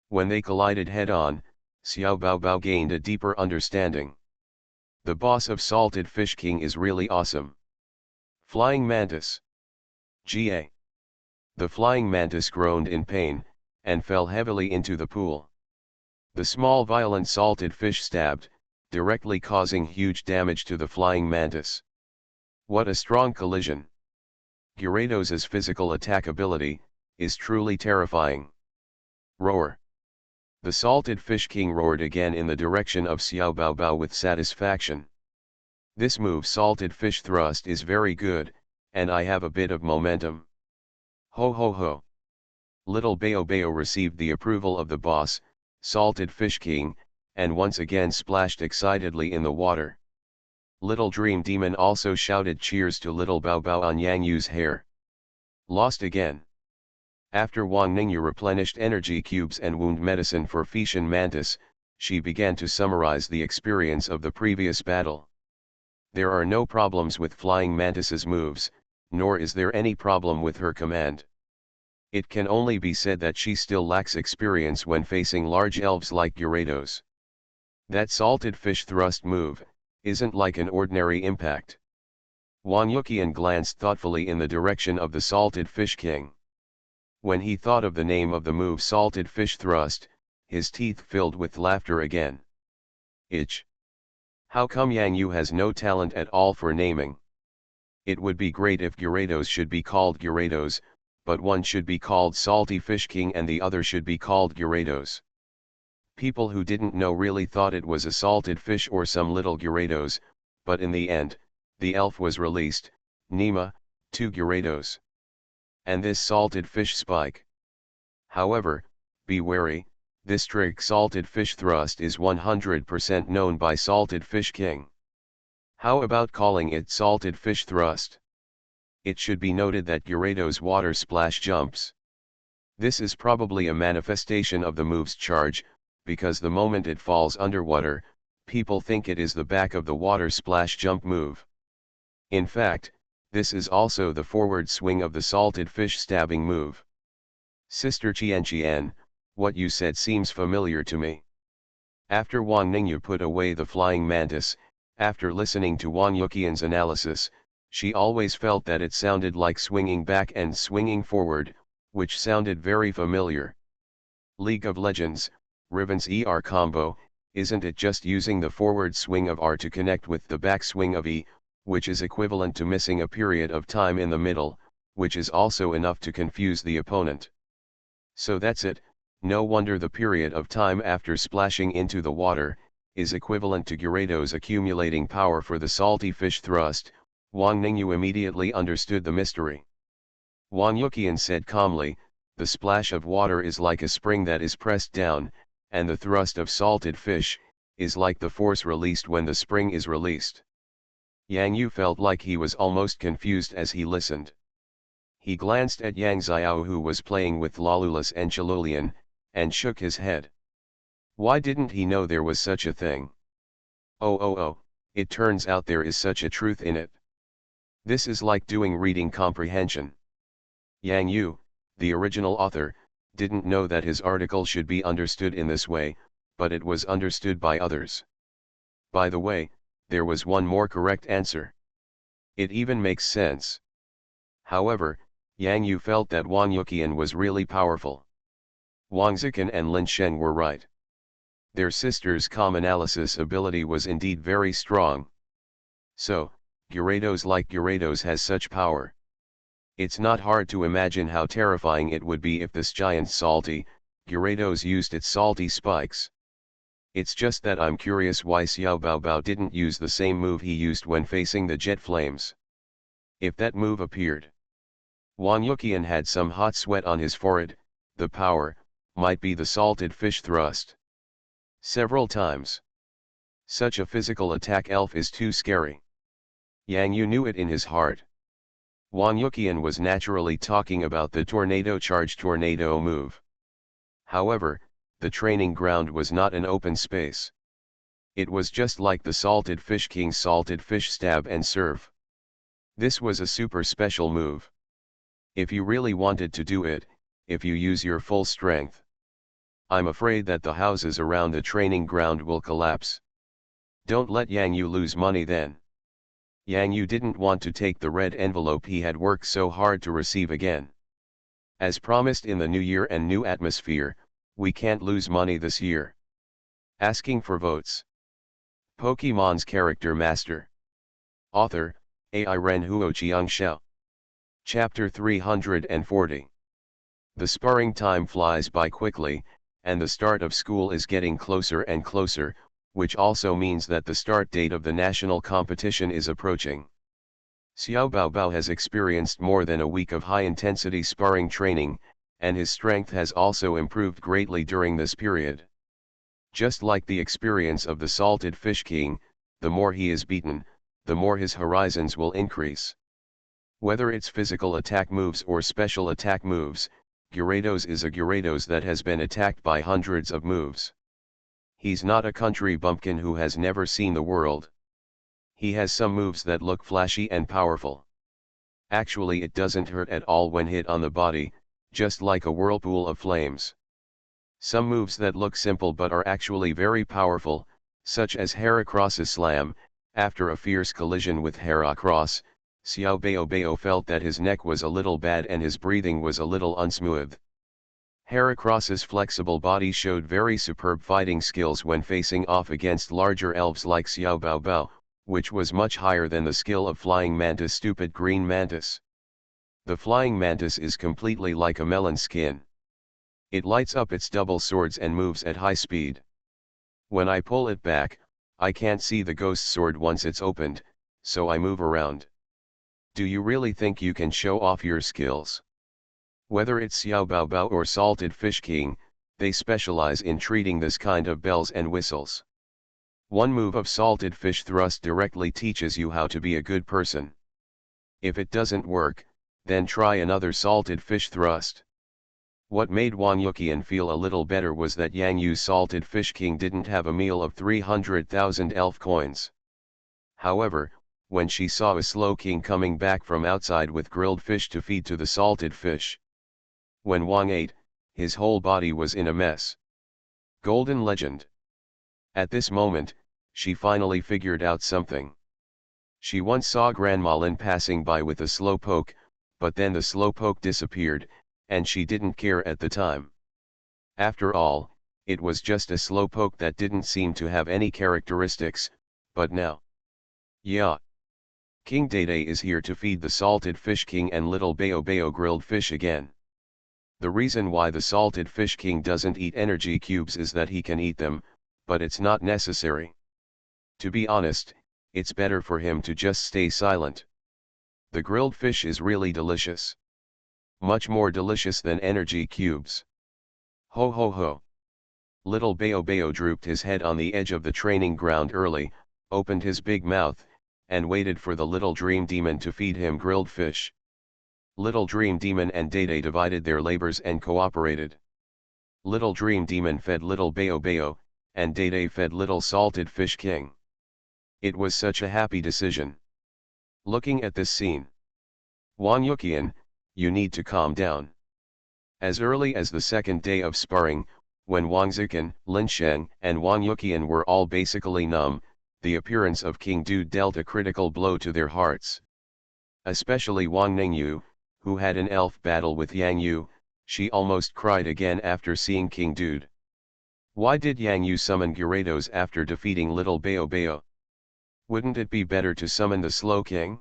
When they collided head-on, Xiao Bao Bao gained a deeper understanding. The boss of Salted Fish King is really awesome. Flying Mantis. Ga. The flying mantis groaned in pain, and fell heavily into the pool. The small violent salted fish stabbed, directly causing huge damage to the flying mantis. What a strong collision. Gyarados' physical attack ability is truly terrifying. Roar. The Salted Fish King roared again in the direction of Xiao Bao Bao with satisfaction. This move Salted Fish Thrust is very good, and I have a bit of momentum. Ho ho ho. Little Bao Bao received the approval of the boss, Salted Fish King, and once again splashed excitedly in the water. Little Dream Demon also shouted cheers to Little Bao Bao on Yang Yu's hair. Lost again. After Wang Ningyu replenished energy cubes and wound medicine for Fishin Mantis, she began to summarize the experience of the previous battle. There are no problems with Flying Mantis's moves, nor is there any problem with her command. It can only be said that she still lacks experience when facing large elves like Gyarados. That salted fish thrust move isn't like an ordinary impact. Wang Yuqian glanced thoughtfully in the direction of the Salted Fish King. When he thought of the name of the move Salted Fish Thrust, his teeth filled with laughter again. Itch. How come Yang Yu has no talent at all for naming? It would be great if Gyarados should be called Gyarados, but one should be called Salty Fish King and the other should be called Gyarados. People who didn't know really thought it was a salted fish or some little Gyarados, but in the end, the elf was released, Nima, to Gyarados. And this salted fish spike. However, be wary, this trick salted fish thrust is 100% known by Salted Fish King. How about calling it salted fish thrust? It should be noted that Gyarados' water splash jumps. This is probably a manifestation of the move's charge, because the moment it falls underwater, people think it is the back of the water splash jump move. In fact, this is also the forward swing of the salted fish stabbing move. Sister Qian, what you said seems familiar to me. After Wang Ningyu put away the flying mantis, after listening to Wang Yuqian's analysis, she always felt that it sounded like swinging back and swinging forward, which sounded very familiar. League of Legends, Riven's ER combo, isn't it just using the forward swing of R to connect with the back swing of E, which is equivalent to missing a period of time in the middle, which is also enough to confuse the opponent. So that's it, no wonder the period of time after splashing into the water is equivalent to Gyarados accumulating power for the salty fish thrust. Wang Ningyu immediately understood the mystery. Wang Yuqian said calmly, the splash of water is like a spring that is pressed down, and the thrust of salted fish is like the force released when the spring is released. Yang Yu felt like he was almost confused as he listened. He glanced at Yang Xiao who was playing with Lolulus and Chilulian, and shook his head. Why didn't he know there was such a thing? Oh, it turns out there is such a truth in it. This is like doing reading comprehension. Yang Yu, the original author, didn't know that his article should be understood in this way, but it was understood by others. By the way, there was one more correct answer. It even makes sense. However, Yang Yu felt that Wang Yuqian was really powerful. Wang Zikan and Lin Shen were right. Their sister's comanalysis ability was indeed very strong. So, Gyarados like Gyarados has such power. It's not hard to imagine how terrifying it would be if this giant salty, Gyarados used its salty spikes. It's just that I'm curious why Xiao Baobao didn't use the same move he used when facing the jet flames. If that move appeared, Wang Yuqian had some hot sweat on his forehead. The power might be the salted fish thrust. Several times. Such a physical attack elf is too scary. Yang Yu knew it in his heart. Wang Yuqian was naturally talking about the tornado charge tornado move. However, the training ground was not an open space. It was just like the salted fish king's salted fish stab and serve. This was a super special move. If you really wanted to do it, if you use your full strength, I'm afraid that the houses around the training ground will collapse. Don't let Yang Yu lose money then. Yang Yu didn't want to take the red envelope he had worked so hard to receive again. As promised in the new year and new atmosphere, we can't lose money this year. Asking for votes. Pokemon's Character Master. Author, AI Ren Huo Xiangxiao. Chapter 340. The sparring time flies by quickly, and the start of school is getting closer and closer, which also means that the start date of the national competition is approaching. Xiao Baobao has experienced more than a week of high-intensity sparring training, and his strength has also improved greatly during this period. Just like the experience of the Salted Fish King, the more he is beaten, the more his horizons will increase. Whether it's physical attack moves or special attack moves, Gyarados is a Gyarados that has been attacked by hundreds of moves. He's not a country bumpkin who has never seen the world. He has some moves that look flashy and powerful. Actually, it doesn't hurt at all when hit on the body, just like a whirlpool of flames. Some moves that look simple but are actually very powerful, such as Heracross's slam. After a fierce collision with Heracross, Xiao Baobao felt that his neck was a little bad and his breathing was a little unsmooth. Heracross's flexible body showed very superb fighting skills when facing off against larger elves like Xiao Baobao, which was much higher than the skill of Flying Mantis Stupid Green Mantis. The Flying Mantis is completely like a melon skin. It lights up its double swords and moves at high speed. When I pull it back, I can't see the ghost sword once it's opened, so I move around. Do you really think you can show off your skills? Whether it's Xiao Baobao or Salted Fish King, they specialize in treating this kind of bells and whistles. One move of Salted Fish Thrust directly teaches you how to be a good person. If it doesn't work, then try another Salted Fish Thrust. What made Wang Yuqian feel a little better was that Yang Yu's Salted Fish King didn't have a meal of 300,000 elf coins. However, when she saw a Slow King coming back from outside with grilled fish to feed to the salted fish. When Wang ate, his whole body was in a mess. Golden Legend. At this moment, she finally figured out something. She once saw Grandma Lin passing by with a slowpoke, but then the slowpoke disappeared, and she didn't care at the time. After all, it was just a slowpoke that didn't seem to have any characteristics, but now. Yeah. King Dede is here to feed the Salted Fish King and Little Baobao grilled fish again. The reason why the Salted Fish King doesn't eat energy cubes is that he can eat them, but it's not necessary. To be honest, it's better for him to just stay silent. The grilled fish is really delicious. Much more delicious than energy cubes. Ho ho ho. Little Baobao drooped his head on the edge of the training ground early, opened his big mouth, and waited for the Little Dream Demon to feed him grilled fish. Little Dream Demon and Dede divided their labors and cooperated. Little Dream Demon fed Little Baobao, and Dede fed Little Salted Fish King. It was such a happy decision. Looking at this scene. Wang Yuqian, you need to calm down. As early as the second day of sparring, when Wang Zikan, Lin Sheng, and Wang Yuqian were all basically numb, the appearance of King Dude dealt a critical blow to their hearts. Especially Wang Ningyu, who had an elf battle with Yang Yu, she almost cried again after seeing King Dude. Why did Yang Yu summon Gyarados after defeating Little Bayo Bayo? Wouldn't it be better to summon the Slow King?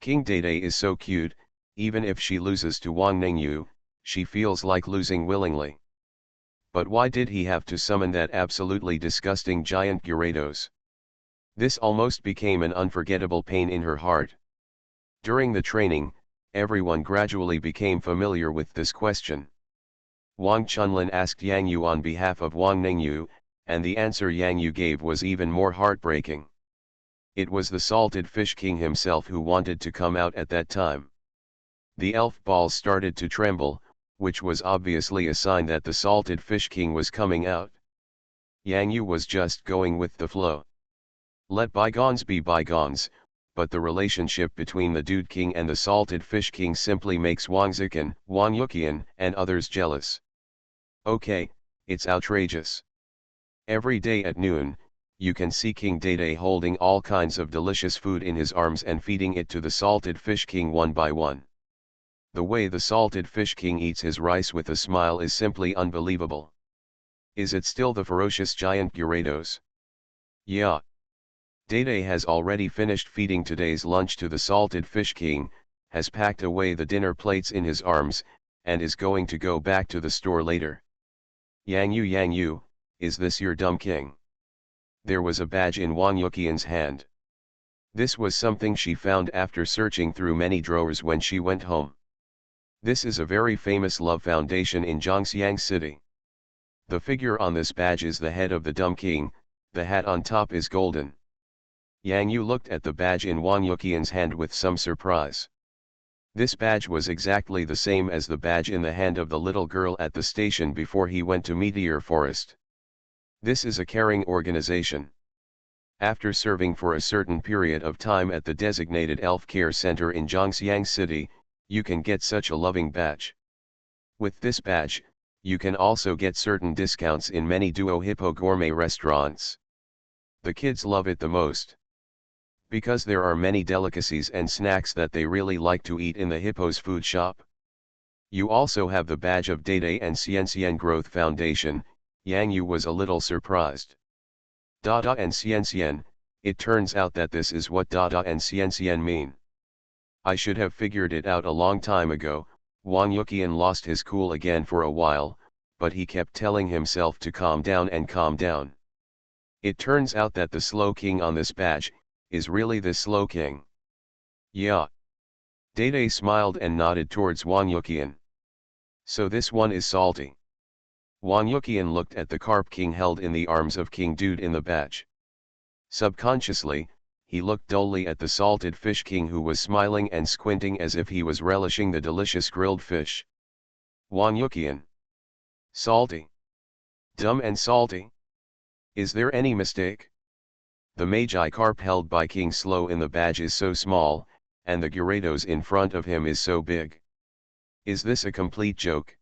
King Dede is so cute, even if she loses to Wang Ningyu, she feels like losing willingly. But why did he have to summon that absolutely disgusting giant Gyarados? This almost became an unforgettable pain in her heart. During the training, everyone gradually became familiar with this question. Wang Chunlin asked Yang Yu on behalf of Wang Ningyu, and the answer Yang Yu gave was even more heartbreaking. It was the Salted Fish King himself who wanted to come out at that time. The elf balls started to tremble, which was obviously a sign that the Salted Fish King was coming out. Yang Yu was just going with the flow. Let bygones be bygones, but the relationship between the Dude King and the Salted Fish King simply makes Wang Zikan, Wang Yuqian, and others jealous. Okay, it's outrageous. Every day at noon, you can see King Dede holding all kinds of delicious food in his arms and feeding it to the Salted Fish King one by one. The way the Salted Fish King eats his rice with a smile is simply unbelievable. Is it still the ferocious giant Gyarados? Yeah. Dede has already finished feeding today's lunch to the Salted Fish King, has packed away the dinner plates in his arms, and is going to go back to the store later. Yang Yu, is this your dumb king? There was a badge in Wang Yuqian's hand. This was something she found after searching through many drawers when she went home. This is a very famous love foundation in Zhangxiang City. The figure on this badge is the head of the dumb king, the hat on top is golden. Yang Yu looked at the badge in Wang Yuqian's hand with some surprise. This badge was exactly the same as the badge in the hand of the little girl at the station before he went to Meteor Forest. This is a caring organization. After serving for a certain period of time at the designated elf care center in Zhangxiang City, you can get such a loving badge. With this badge, you can also get certain discounts in many Duo Hippo gourmet restaurants. The kids love it the most. Because there are many delicacies and snacks that they really like to eat in the Hippo's food shop. You also have the badge of Dede and Xianxian Growth Foundation. Yang Yu was a little surprised. Dada and Xianxian, it turns out that this is what Dada and Xianxian mean. I should have figured it out a long time ago. Wang Yuqian lost his cool again for a while, but he kept telling himself to calm down and calm down. It turns out that the Slow King on this badge is really the Slow King. Yeah. Dede smiled and nodded towards Wang Yuqian. So this one is salty. Wang Yuqian looked at the Carp King held in the arms of King Dude in the badge. Subconsciously, he looked dully at the Salted Fish King who was smiling and squinting as if he was relishing the delicious grilled fish. Wang Yuqian. Salty. Dumb and salty? Is there any mistake? The Magi Carp held by King Slow in the badge is so small, and the Gyarados in front of him is so big. Is this a complete joke?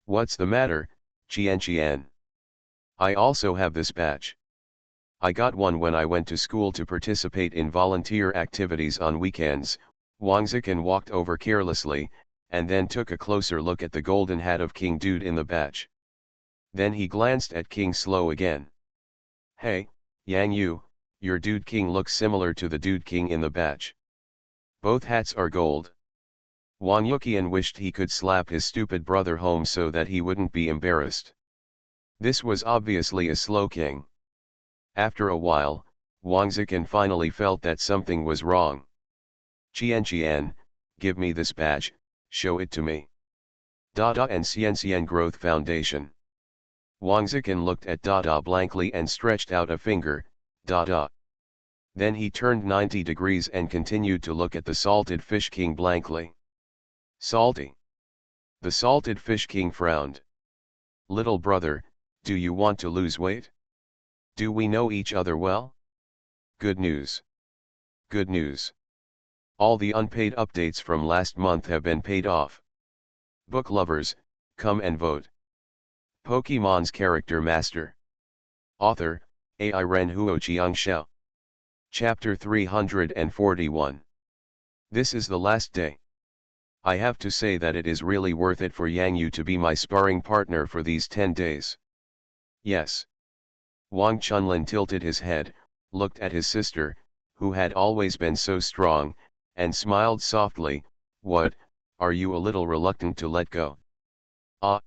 What's the matter, Qian? I also have this badge. I got one when I went to school to participate in volunteer activities on weekends. Wang Zikan walked over carelessly, and then took a closer look at the golden hat of King Dude in the badge. Then he glanced at King Slow again. Hey, Yang Yu, your Dude King looks similar to the Dude King in the badge. Both hats are gold. Wang Yuqian wished he could slap his stupid brother home so that he wouldn't be embarrassed. This was obviously a Slow King. After a while, Wang Zikan finally felt that something was wrong. Qian, give me this badge, show it to me. Dada and Xianxian Growth Foundation. Wang Zikan looked at Dada blankly and stretched out a finger. Dada. Then he turned 90 degrees and continued to look at the Salted Fish King blankly. Salty. The Salted Fish King frowned. Little brother, do you want to lose weight? Do we know each other well? Good news. Good news. All the unpaid updates from last month have been paid off. Book lovers, Come and vote. Pokemon's Character Master. Author, AI Ren Huo Xiao. Chapter 341. This is the last day. I have to say that it is really worth it for Yang Yu to be my sparring partner for these 10 days. Yes. Wang Chunlin tilted his head, looked at his sister, who had always been so strong, and smiled softly. What, are you a little reluctant to let go? Ah.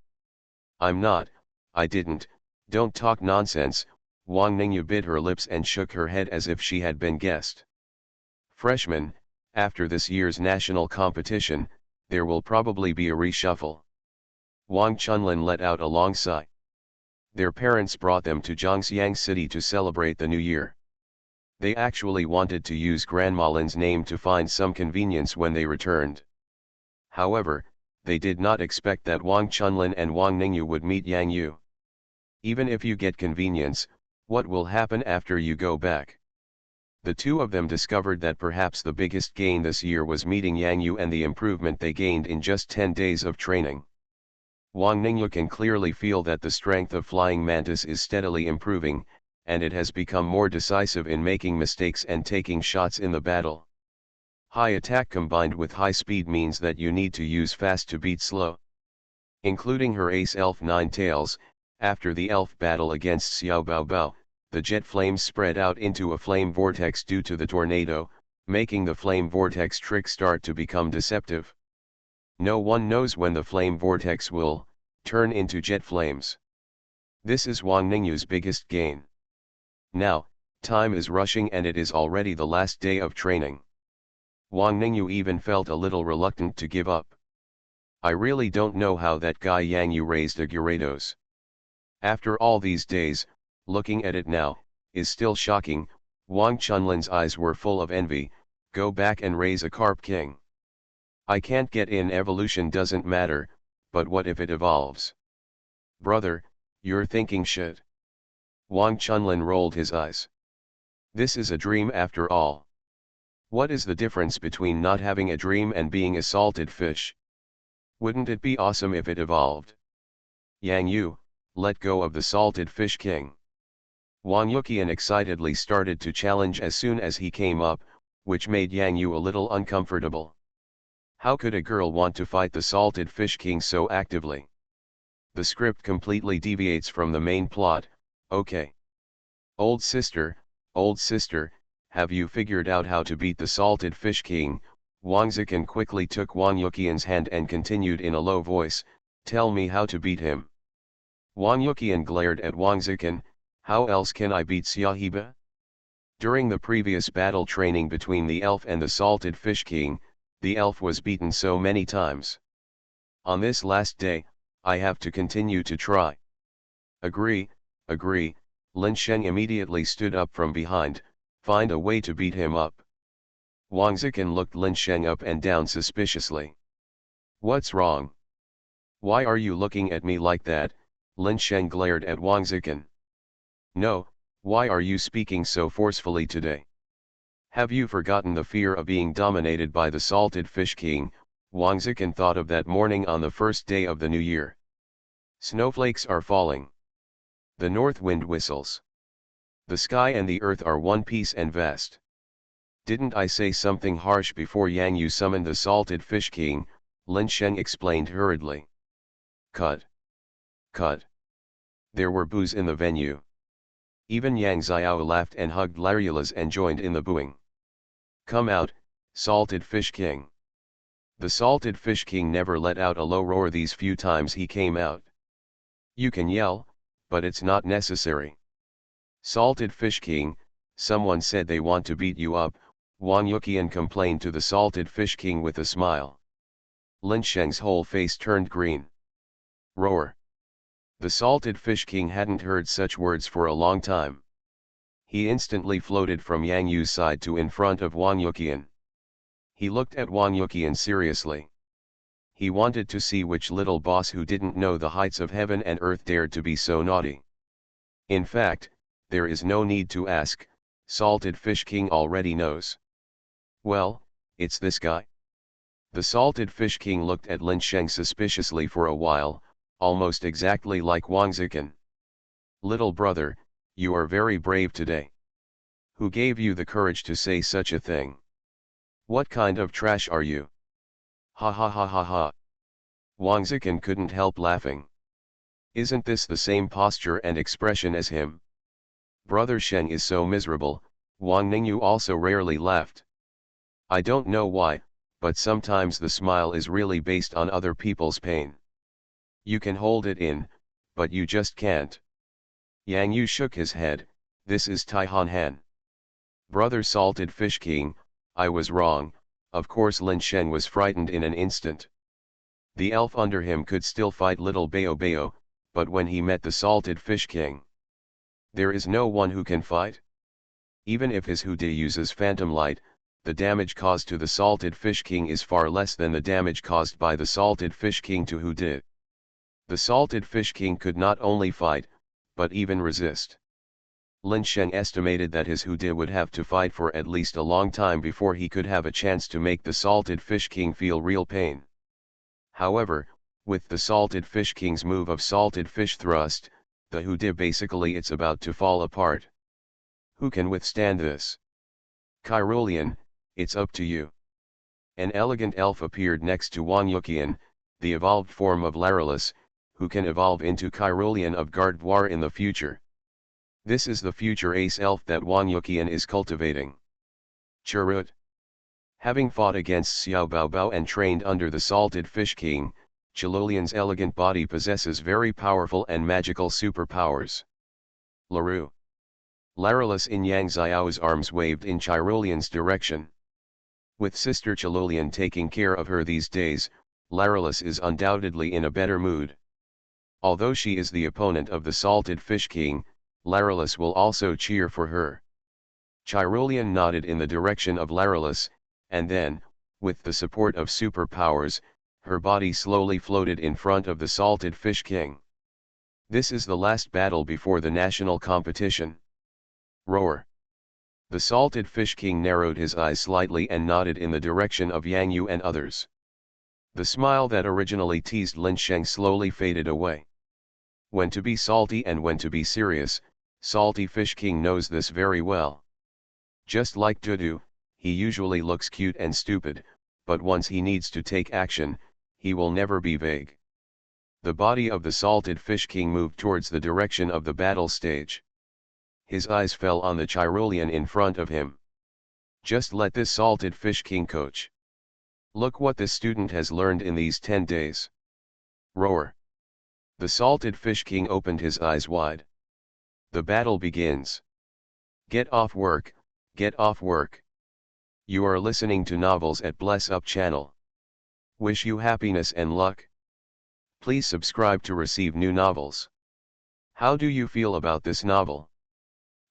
I'm not, I didn't, don't talk nonsense. Wang Ningyu bit her lips and shook her head as if she had been guessed. Freshman, after this year's national competition, there will probably be a reshuffle. Wang Chunlin let out a long sigh. Their parents brought them to Zhangxiang City to celebrate the new year. They actually wanted to use Grandma Lin's name to find some convenience when they returned. However, they did not expect that Wang Chunlin and Wang Ningyu would meet Yang Yu. Even if you get convenience, what will happen after you go back? The two of them discovered that perhaps the biggest gain this year was meeting Yang Yu and the improvement they gained in just 10 days of training. Wang Ningyu can clearly feel that the strength of Flying Mantis is steadily improving, and it has become more decisive in making mistakes and taking shots in the battle. High attack combined with high speed means that you need to use fast to beat slow. Including her ace elf Ninetales, after the elf battle against Xiao Baobao, the jet flames spread out into a flame vortex due to the tornado, making the flame vortex trick start to become deceptive. No one knows when the flame vortex will turn into jet flames. This is Wang Ningyu's biggest gain. Now, time is rushing and it is already the last day of training. Wang Ningyu even felt a little reluctant to give up. I really don't know how that guy Yang Yu raised a Gyarados. After all these days, looking at it now, is still shocking. Wang Chunlin's eyes were full of envy. Go back and raise a Carp King. I can't get in, evolution doesn't matter, but what if it evolves? Brother, you're thinking shit. Wang Chunlin rolled his eyes. This is a dream after all. What is the difference between not having a dream and being a salted fish? Wouldn't it be awesome if it evolved? Yang Yu, let go of the salted fish king. Wang Yuqian excitedly started to challenge as soon as he came up, which made Yang Yu a little uncomfortable. How could a girl want to fight the salted fish king so actively? The script completely deviates from the main plot. Okay. Old sister, have you figured out how to beat the salted fish king? Wang Zikan quickly took Wang Yuqian's hand and continued in a low voice, tell me how to beat him. Wang Yuqian glared at Wang Zikan, how else can I beat Xiaoheba? During the previous battle training between the elf and the salted fish king, the elf was beaten so many times. On this last day, I have to continue to try. Agree. Lin Sheng immediately stood up from behind, find a way to beat him up. Wang Zikan looked Lin Sheng up and down suspiciously. What's wrong? Why are you looking at me like that? Lin Sheng glared at Wang Zikan. No, why are you speaking so forcefully today? Have you forgotten the fear of being dominated by the salted fish king? Wang Zikan thought of that morning on the first day of the new year. Snowflakes are falling. The north wind whistles. The sky and the earth are one piece and vast. Didn't I say something harsh before Yang Yu summoned the salted fish king? Lin Sheng explained hurriedly. Cut. There were boos in the venue. Even Yang Xiao laughed and hugged Larulas and joined in the booing. Come out, salted fish king. The salted fish king never let out a low roar these few times he came out. You can yell, but it's not necessary. Salted fish king, someone said they want to beat you up, Wang Yuqian complained to the salted fish king with a smile. Lin Sheng's whole face turned green. Roar. The salted fish king hadn't heard such words for a long time. He instantly floated from Yang Yu's side to in front of Wang Yuqian. He looked at Wang Yuqian seriously. He wanted to see which little boss who didn't know the heights of heaven and earth dared to be so naughty. In fact, there is no need to ask, salted fish king already knows. Well, it's this guy. The salted fish king looked at Lin Sheng suspiciously for a while, almost exactly like Wang Zikan. Little brother, you are very brave today. Who gave you the courage to say such a thing? What kind of trash are you? Ha ha ha ha ha. Wang Zikan couldn't help laughing. Isn't this the same posture and expression as him? Brother Sheng is so miserable. Wang Ningyu also rarely laughed. I don't know why, but sometimes the smile is really based on other people's pain. You can hold it in, but you just can't. Yang Yu shook his head. This is Tai Han Han. Brother Salted Fish King, I was wrong. Of course Lin Sheng was frightened in an instant. The elf under him could still fight little Bao Bao, but when he met the Salted Fish King, there is no one who can fight. Even if his Hude uses phantom light, the damage caused to the Salted Fish King is far less than the damage caused by the Salted Fish King to Hude. The Salted Fish King could not only fight, but even resist. Lin Sheng estimated that his Hude would have to fight for at least a long time before he could have a chance to make the Salted Fish King feel real pain. However, with the Salted Fish King's move of Salted Fish Thrust, the Hude basically it's about to fall apart. Who can withstand this? Kyrolean, it's up to you. An elegant elf appeared next to Wang Yuqian, the evolved form of Larylus, who can evolve into Kyrolean of Gardevoir in the future. This is the future ace elf that Wang Yuqian is cultivating. Chirrut. Having fought against Xiao Baobao and trained under the Salted Fish King, Chilolian's elegant body possesses very powerful and magical superpowers. Larue. Larylus in Yang Xiao's arms waved in Chirolian's direction. With Sister Chilolian taking care of her these days, Larylus is undoubtedly in a better mood. Although she is the opponent of the Salted Fish King, Larylus will also cheer for her. Chirolian nodded in the direction of Larylus, and then, with the support of superpowers, her body slowly floated in front of the Salted Fish King. This is the last battle before the national competition. Roar. The Salted Fish King narrowed his eyes slightly and nodded in the direction of Yang Yu and others. The smile that originally teased Lin Sheng slowly faded away. When to be salty and when to be serious, Salty Fish King knows this very well. Just like Dudu, he usually looks cute and stupid, but once he needs to take action, he will never be vague. The body of the Salted Fish King moved towards the direction of the battle stage. His eyes fell on the Chirolian in front of him. Just let this Salted Fish King coach. Look what this student has learned in these 10 days. Roar. The Salted Fish King opened his eyes wide. The battle begins. Get off work, get off work. You are listening to novels at Bless Up channel. Wish you happiness and luck. Please subscribe to receive new novels. How do you feel about this novel?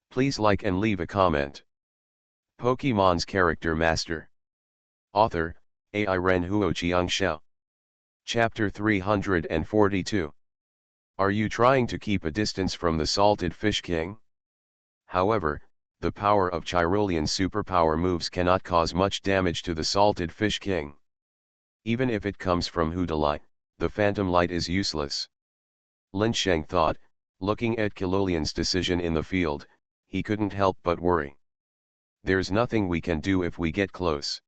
Please like and leave a comment. Pokemon's Character Master. Author, AI Ren Huoqiang Xiao. Chapter 342. Are you trying to keep a distance from the Salted Fish King? However, the power of Chirolian's superpower moves cannot cause much damage to the Salted Fish King. Even if it comes from Hudalai, the Phantom Light is useless. Lin Sheng thought, looking at Chilolian's decision in the field, he couldn't help but worry. There's nothing we can do if we get close.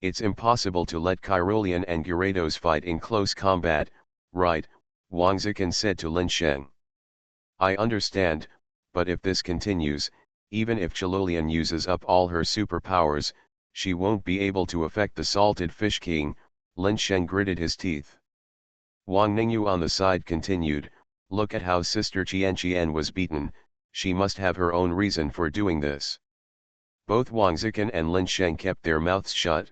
It's impossible to let Chirolian and Gyarados fight in close combat, right? Wang Zikan said to Lin Sheng. I understand, but if this continues, even if Chilolian uses up all her superpowers, she won't be able to affect the Salted Fish King. Lin Sheng gritted his teeth. Wang Ningyu on the side continued, look at how Sister Qian was beaten, she must have her own reason for doing this. Both Wang Zikan and Lin Sheng kept their mouths shut.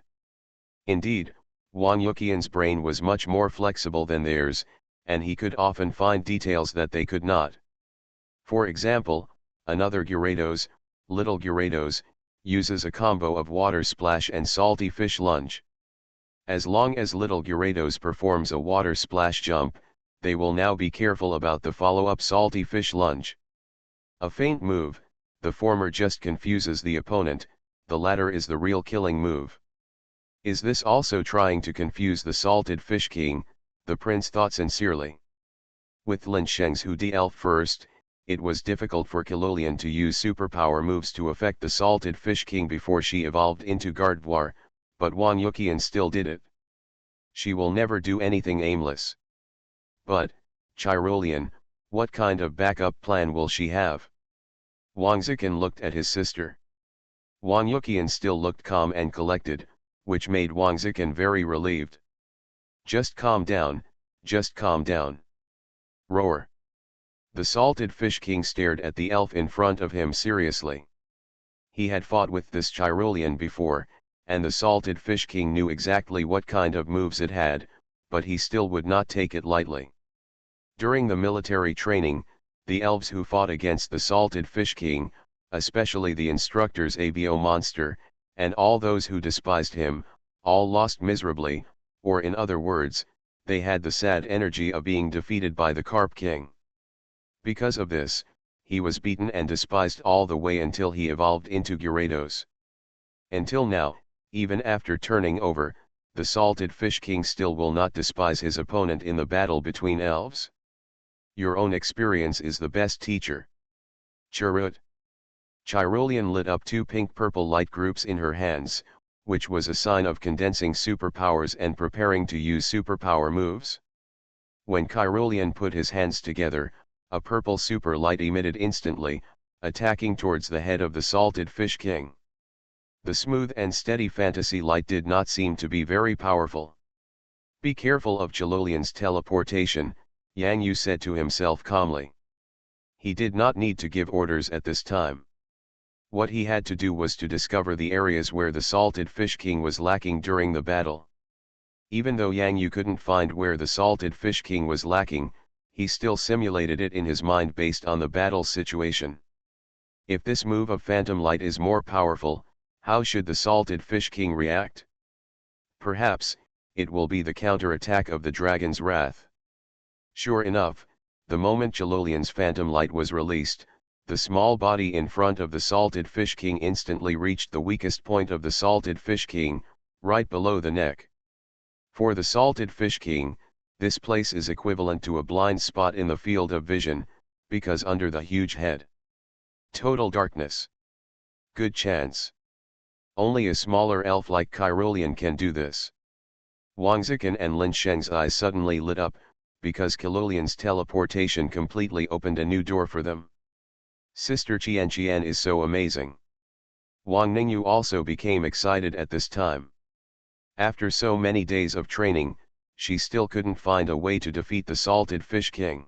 Indeed, Wang Yuqian's brain was much more flexible than theirs, and he could often find details that they could not. For example, another Gyarados, Little Gyarados, uses a combo of Water Splash and Salty Fish Lunge. As long as Little Gyarados performs a Water Splash jump, they will now be careful about the follow-up Salty Fish Lunge. A feint move, the former just confuses the opponent, the latter is the real killing move. Is this also trying to confuse the Salted Fish King? The prince thought sincerely. With Lin Sheng's Hu De Elf first, it was difficult for Kilolian to use superpower moves to affect the Salted Fish King before she evolved into Gardevoir, but Wang Yuqian still did it. She will never do anything aimless. But, Chirolian, what kind of backup plan will she have? Wang Zikan looked at his sister. Wang Yuqian still looked calm and collected, which made Wang Zikan very relieved. Just calm down, just calm down. Roar. The Salted Fish King stared at the elf in front of him seriously. He had fought with this Chirolian before, and the Salted Fish King knew exactly what kind of moves it had, but he still would not take it lightly. During the military training, the elves who fought against the Salted Fish King, especially the instructor's ABO monster, and all those who despised him, all lost miserably, or in other words, they had the sad energy of being defeated by the Carp King. Because of this, he was beaten and despised all the way until he evolved into Gyarados. Until now, even after turning over, the Salted Fish King still will not despise his opponent in the battle between elves. Your own experience is the best teacher. Chirrut. Chirolian lit up two pink-purple light groups in her hands, which was a sign of condensing superpowers and preparing to use superpower moves. When Chirolian put his hands together, a purple super light emitted instantly, attacking towards the head of the Salted Fish King. The smooth and steady fantasy light did not seem to be very powerful. Be careful of Chirolian's teleportation, Yang Yu said to himself calmly. He did not need to give orders at this time. What he had to do was to discover the areas where the Salted Fish King was lacking during the battle. Even though Yang Yu couldn't find where the Salted Fish King was lacking, he still simulated it in his mind based on the battle situation. If this move of Phantom Light is more powerful, how should the Salted Fish King react? Perhaps, it will be the counter-attack of the Dragon's Wrath. Sure enough, the moment Chirolian's Phantom Light was released, the small body in front of the Salted Fish King instantly reached the weakest point of the Salted Fish King, right below the neck. For the Salted Fish King, this place is equivalent to a blind spot in the field of vision, because under the huge head. Total darkness. Good chance. Only a smaller elf like Chirolian can do this. Wang Zikan and Lin Sheng's eyes suddenly lit up, because Chirolian's teleportation completely opened a new door for them. Sister Qian is so amazing. Wang Ningyu also became excited at this time. After so many days of training, she still couldn't find a way to defeat the Salted Fish King.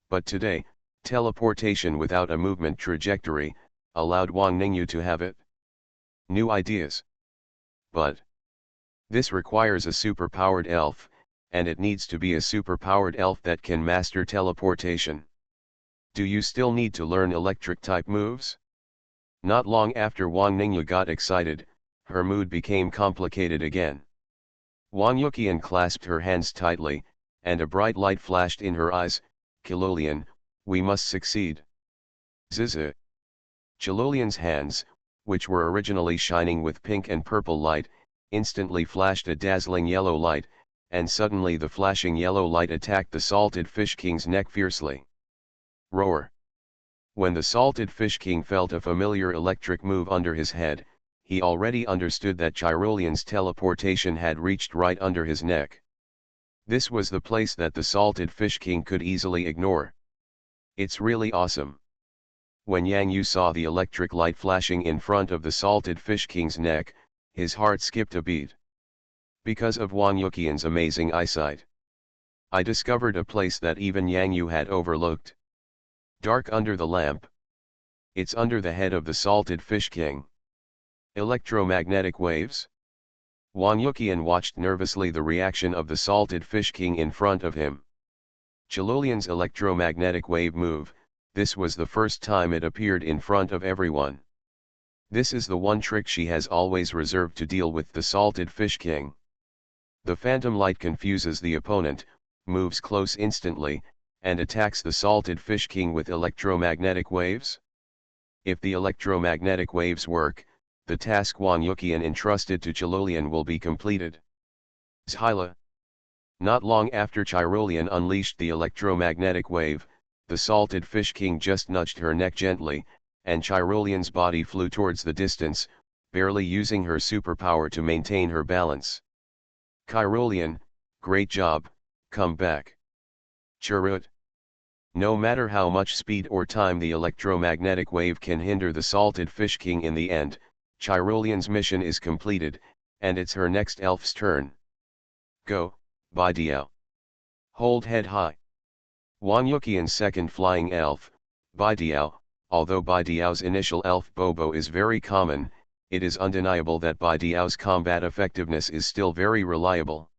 But today, teleportation without a movement trajectory, allowed Wang Ningyu to have it. New ideas. But this requires a super-powered elf, and it needs to be a super-powered elf that can master teleportation. Do you still need to learn electric-type moves? Not long after Wang Ningyu got excited, her mood became complicated again. Wang Yuqian clasped her hands tightly, and a bright light flashed in her eyes. Chirolian, we must succeed. Zizi. Chirolian's hands, which were originally shining with pink and purple light, instantly flashed a dazzling yellow light, and suddenly the flashing yellow light attacked the Salted Fish King's neck fiercely. Roar. When the Salted Fish King felt a familiar electric move under his head, he already understood that Chirolian's teleportation had reached right under his neck. This was the place that the Salted Fish King could easily ignore. It's really awesome. When Yang Yu saw the electric light flashing in front of the Salted Fish King's neck, his heart skipped a beat. Because of Wang Yuqian's amazing eyesight, I discovered a place that even Yang Yu had overlooked. Dark under the lamp. It's under the head of the Salted Fish King. Electromagnetic waves? Wang Yuqian watched nervously the reaction of the Salted Fish King in front of him. Chirolian's electromagnetic wave move, this was the first time it appeared in front of everyone. This is the one trick she has always reserved to deal with the Salted Fish King. The Phantom Light confuses the opponent, moves close instantly, and attacks the Salted Fish King with electromagnetic waves. If the electromagnetic waves work, the task Wang Yuqian entrusted to Chirolian will be completed. Zhyla. Not long after Chirolian unleashed the electromagnetic wave, the salted fish king just nudged her neck gently, and Chirolian's body flew towards the distance, barely using her superpower to maintain her balance. Chirolian, great job, come back. Chirrut. No matter how much speed or time the electromagnetic wave can hinder the salted fish king, in the end, Chirolian's mission is completed, and it's her next elf's turn. Go, Baidiao. Hold head high. Wang Yuqian's second flying elf, Baidiao. Although Baidiao's initial elf Bobo is very common, it is undeniable that Baidiao's combat effectiveness is still very reliable.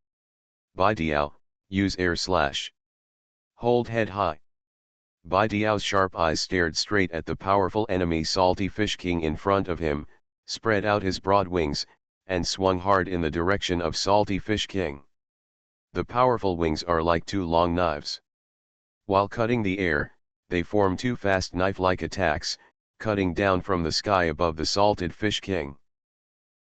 Baidiao, use air slash. Hold head high. Baidiao's sharp eyes stared straight at the powerful enemy Salty Fish King in front of him, spread out his broad wings, and swung hard in the direction of Salty Fish King. The powerful wings are like two long knives. While cutting the air, they form two fast knife-like attacks, cutting down from the sky above the Salted Fish King.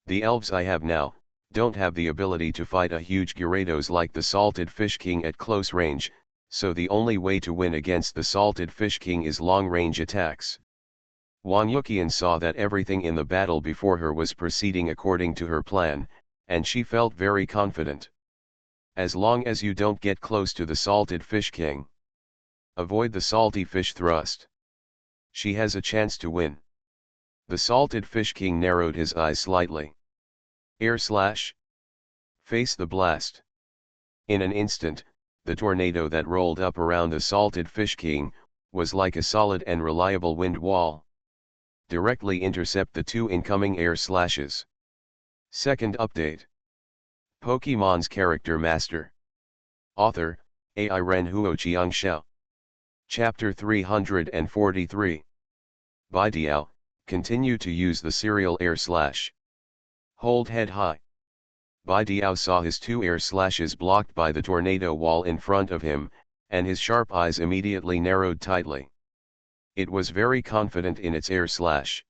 The elves I have now don't have the ability to fight a huge Gyarados like the Salted Fish King at close range, so the only way to win against the Salted Fish King is long-range attacks. Wang Yuqian saw that everything in the battle before her was proceeding according to her plan, and she felt very confident. As long as you don't get close to the Salted Fish King, avoid the Salty Fish thrust, she has a chance to win. The Salted Fish King narrowed his eyes slightly. Air slash. Face the blast. In an instant, the tornado that rolled up around the Salted Fish King was like a solid and reliable wind wall. Directly intercept the two incoming air slashes. Second update. Pokemon's Character Master. Author, AI Ren Huoqiang Xiao. Chapter 343. Baidiao, continue to use the serial air slash. Hold head high. Baidiao saw his two air slashes blocked by the tornado wall in front of him, and his sharp eyes immediately narrowed tightly. It was very confident in its air slash.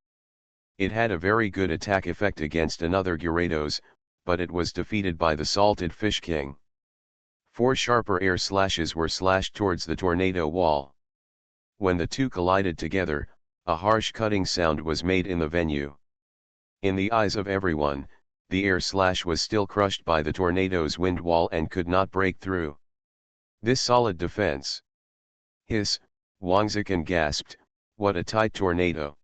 It had a very good attack effect against another Gyarados, but it was defeated by the Salted Fish King. Four sharper air slashes were slashed towards the tornado wall. When the two collided together, a harsh cutting sound was made in the venue. In the eyes of everyone, the air slash was still crushed by the tornado's wind wall and could not break through. This solid defense. Hiss, Wang Zikan gasped, what a tight tornado.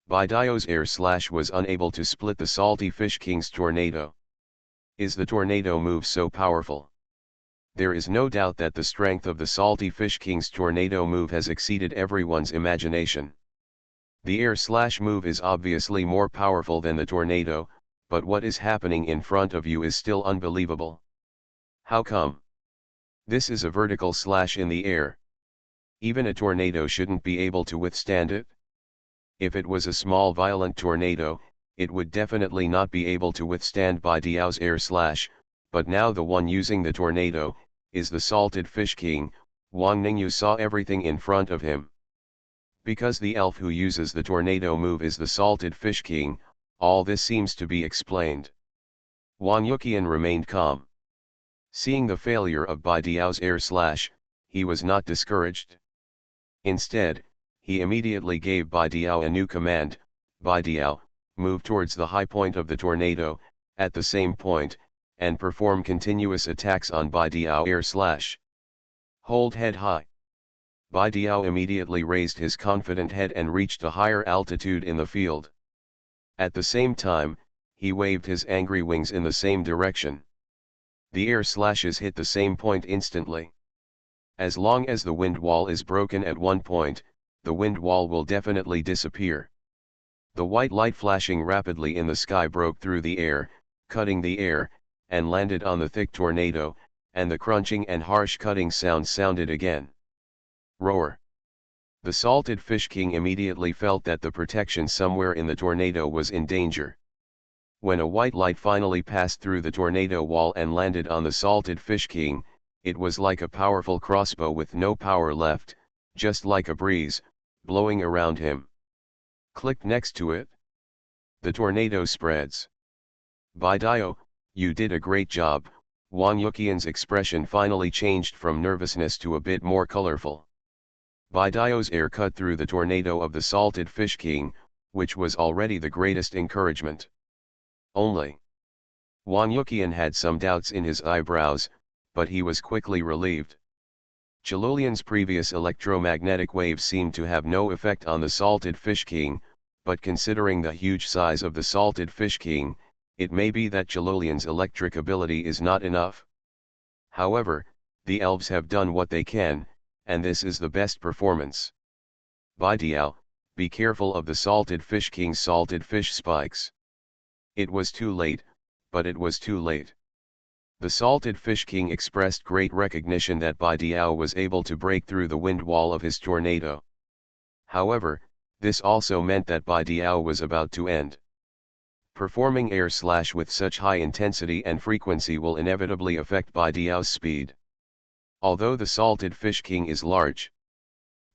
Baidiao's air slash was unable to split the Salty Fish King's tornado. Is the tornado move so powerful? There is no doubt that the strength of the Salty Fish King's tornado move has exceeded everyone's imagination. The air slash move is obviously more powerful than the tornado, but what is happening in front of you is still unbelievable. How come? This is a vertical slash in the air. Even a tornado shouldn't be able to withstand it. If it was a small violent tornado, it would definitely not be able to withstand Baidiao's air slash, but now the one using the tornado is the Salted Fish King. Wang Ningyu saw everything in front of him. Because the elf who uses the tornado move is the Salted Fish King, all this seems to be explained. Wang Yuqian remained calm. Seeing the failure of Baidiao's air slash, he was not discouraged. Instead, he immediately gave Baidiao a new command, Baidiao, move towards the high point of the tornado, at the same point, and perform continuous attacks on Baidiao air slash. Hold head high. Baidiao immediately raised his confident head and reached a higher altitude in the field. At the same time, he waved his angry wings in the same direction. The air slashes hit the same point instantly. As long as the wind wall is broken at one point, the wind wall will definitely disappear. The white light flashing rapidly in the sky broke through the air, cutting the air, and landed on the thick tornado, and the crunching and harsh cutting sound sounded again. Roar! The Salted Fish King immediately felt that the protection somewhere in the tornado was in danger. When a white light finally passed through the tornado wall and landed on the Salted Fish King, it was like a powerful crossbow with no power left, just like a breeze, blowing around him. Click next to it. The tornado spreads. Baidiao, you did a great job, Wang Yuqian's expression finally changed from nervousness to a bit more colorful. Baidiao's air cut through the tornado of the salted fish king, which was already the greatest encouragement. Only Wang Yuqian had some doubts in his eyebrows, but he was quickly relieved. Chilolian's previous electromagnetic waves seemed to have no effect on the salted fish king, but considering the huge size of the salted fish king, it may be that Chilolian's electric ability is not enough. However, the elves have done what they can, and this is the best performance. Baidiao, be careful of the salted fish king's salted fish spikes. It was too late, but it was too late. The salted fish king expressed great recognition that Baidiao was able to break through the wind wall of his tornado. However, this also meant that Baidiao was about to end. Performing air slash with such high intensity and frequency will inevitably affect Baidiao's speed. Although the salted fish king is large,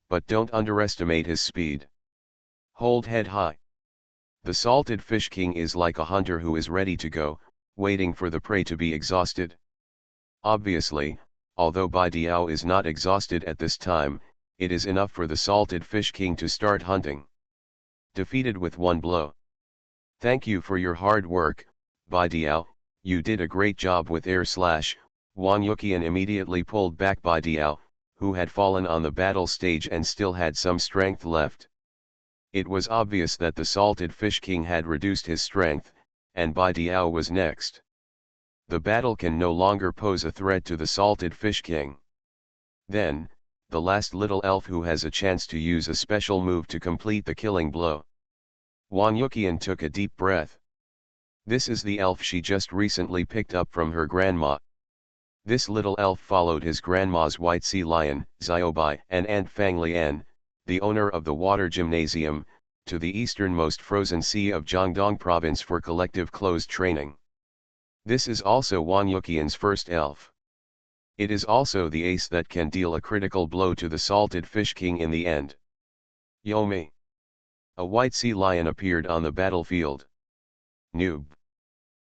but don't underestimate his speed. Hold head high. The salted fish king is like a hunter who is ready to go, waiting for the prey to be exhausted. Obviously, although Baidiao is not exhausted at this time, it is enough for the salted fish king to start hunting. Defeated with one blow. Thank you for your hard work, Baidiao, you did a great job with air slash. Wang Yuqian immediately pulled back Baidiao, who had fallen on the battle stage and still had some strength left. It was obvious that the salted fish king had reduced his strength, and Baidiao was next. The battle can no longer pose a threat to the salted fish king. Then, the last little elf who has a chance to use a special move to complete the killing blow. Wang Yuqian took a deep breath. This is the elf she just recently picked up from her grandma. This little elf followed his grandma's white sea lion, Xiaobai, and Aunt Fang Lian, the owner of the water gymnasium, to the easternmost frozen sea of Jiangdong province for collective closed training. This is also Wang Yuqian's first elf. It is also the ace that can deal a critical blow to the salted fish king in the end. Yomi! A white sea lion appeared on the battlefield. Noob!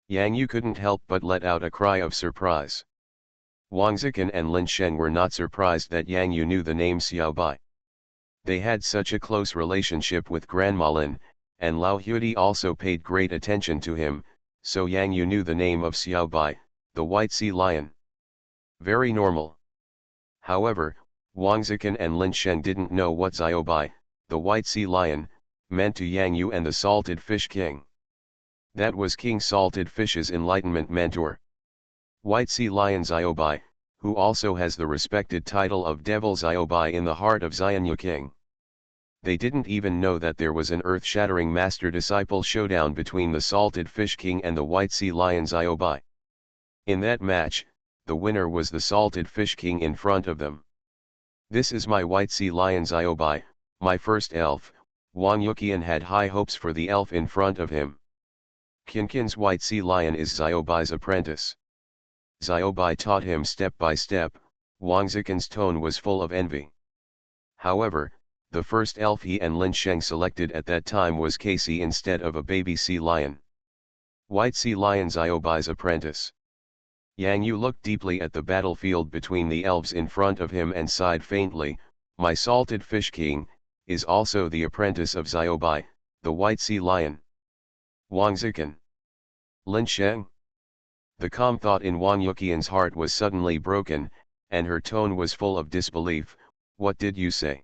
Yang Yu couldn't help but let out a cry of surprise. Wang Zikan and Lin Sheng were not surprised that Yang Yu knew the name Xiaobai. They had such a close relationship with Grandma Lin, and Lao Huidi also paid great attention to him, so Yang Yu knew the name of Xiaobai, the white sea lion. Very normal. However, Wang Zikan and Lin Sheng didn't know what Xiaobai, the white sea lion, meant to Yang Yu and the salted fish king. That was King Salted Fish's enlightenment mentor. White sea lion Xiaobai, who also has the respected title of Devil Xiaobai in the heart of Xianyu King. They didn't even know that there was an earth-shattering master-disciple showdown between the salted fish king and the white sea lion Xiaobai. In that match, the winner was the salted fish king in front of them. This is my white sea lion Xiaobai, my first elf. Wang Yuqian had high hopes for the elf in front of him. Kinkin's white sea lion is Xiaobai's apprentice. Xiaobai taught him step by step. Wang Zikan's tone was full of envy. However, the first elf he and Lin Sheng selected at that time was Casey instead of a baby sea lion. White sea lion Xiaobai's apprentice. Yang Yu looked deeply at the battlefield between the elves in front of him and sighed faintly. My salted fish king is also the apprentice of Xiaobai, the white sea lion. Wang Zikan. Lin Sheng? The calm thought in Wang Yuqian's heart was suddenly broken, and her tone was full of disbelief. What did you say?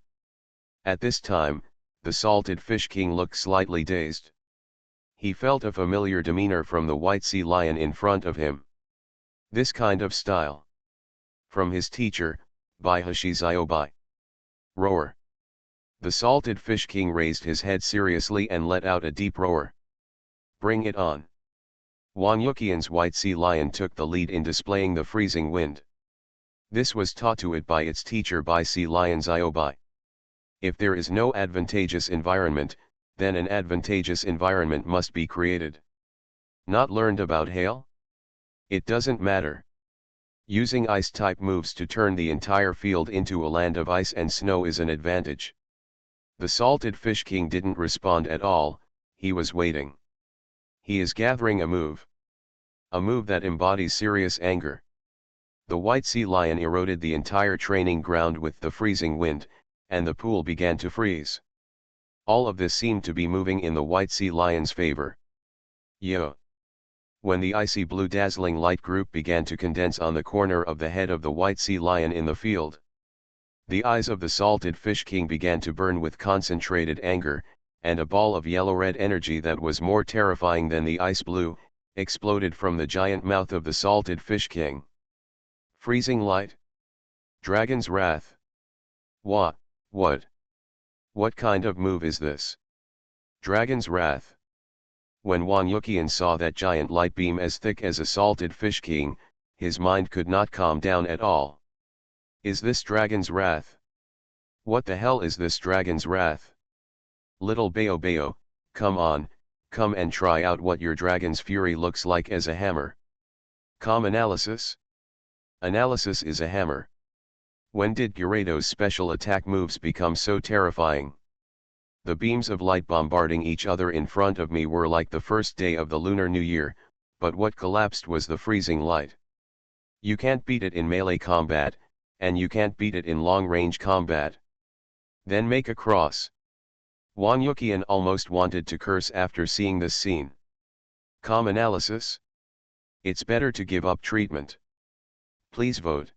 At this time, the salted fish king looked slightly dazed. He felt a familiar demeanor from the white sea lion in front of him. This kind of style. From his teacher, Baihashi Xiaobai. Roar. The salted fish king raised his head seriously and let out a deep roar. Bring it on. Wang Yuqian's white sea lion took the lead in displaying the freezing wind. This was taught to it by its teacher Bai sea lion Xiaobai. If there is no advantageous environment, then an advantageous environment must be created. Not learned about hail? It doesn't matter. Using ice-type moves to turn the entire field into a land of ice and snow is an advantage. The salted fish king didn't respond at all, he was waiting. He is gathering a move. A move that embodies serious anger. The white sea lion eroded the entire training ground with the freezing wind, and the pool began to freeze. All of this seemed to be moving in the white sea lion's favor. Yo! When the icy blue dazzling light group began to condense on the corner of the head of the white sea lion in the field, the eyes of the salted fish king began to burn with concentrated anger, and a ball of yellow-red energy that was more terrifying than the ice blue, exploded from the giant mouth of the salted fish king. Freezing light? Dragon's wrath? What? What kind of move is this? Dragon's wrath. When Wan Yuqian saw that giant light beam as thick as a salted fish king, his mind could not calm down at all. Is this dragon's wrath? What the hell is this dragon's wrath? Little Bayo, come on, come and try out what your dragon's fury looks like as a hammer. Com analysis? Analysis is a hammer. When did Gyarados' special attack moves become so terrifying? The beams of light bombarding each other in front of me were like the first day of the Lunar New Year, but what collapsed was the freezing light. You can't beat it in melee combat, and you can't beat it in long-range combat. Then make a cross. Wan Yuqian almost wanted to curse after seeing this scene. Com analysis? It's better to give up treatment. Please vote.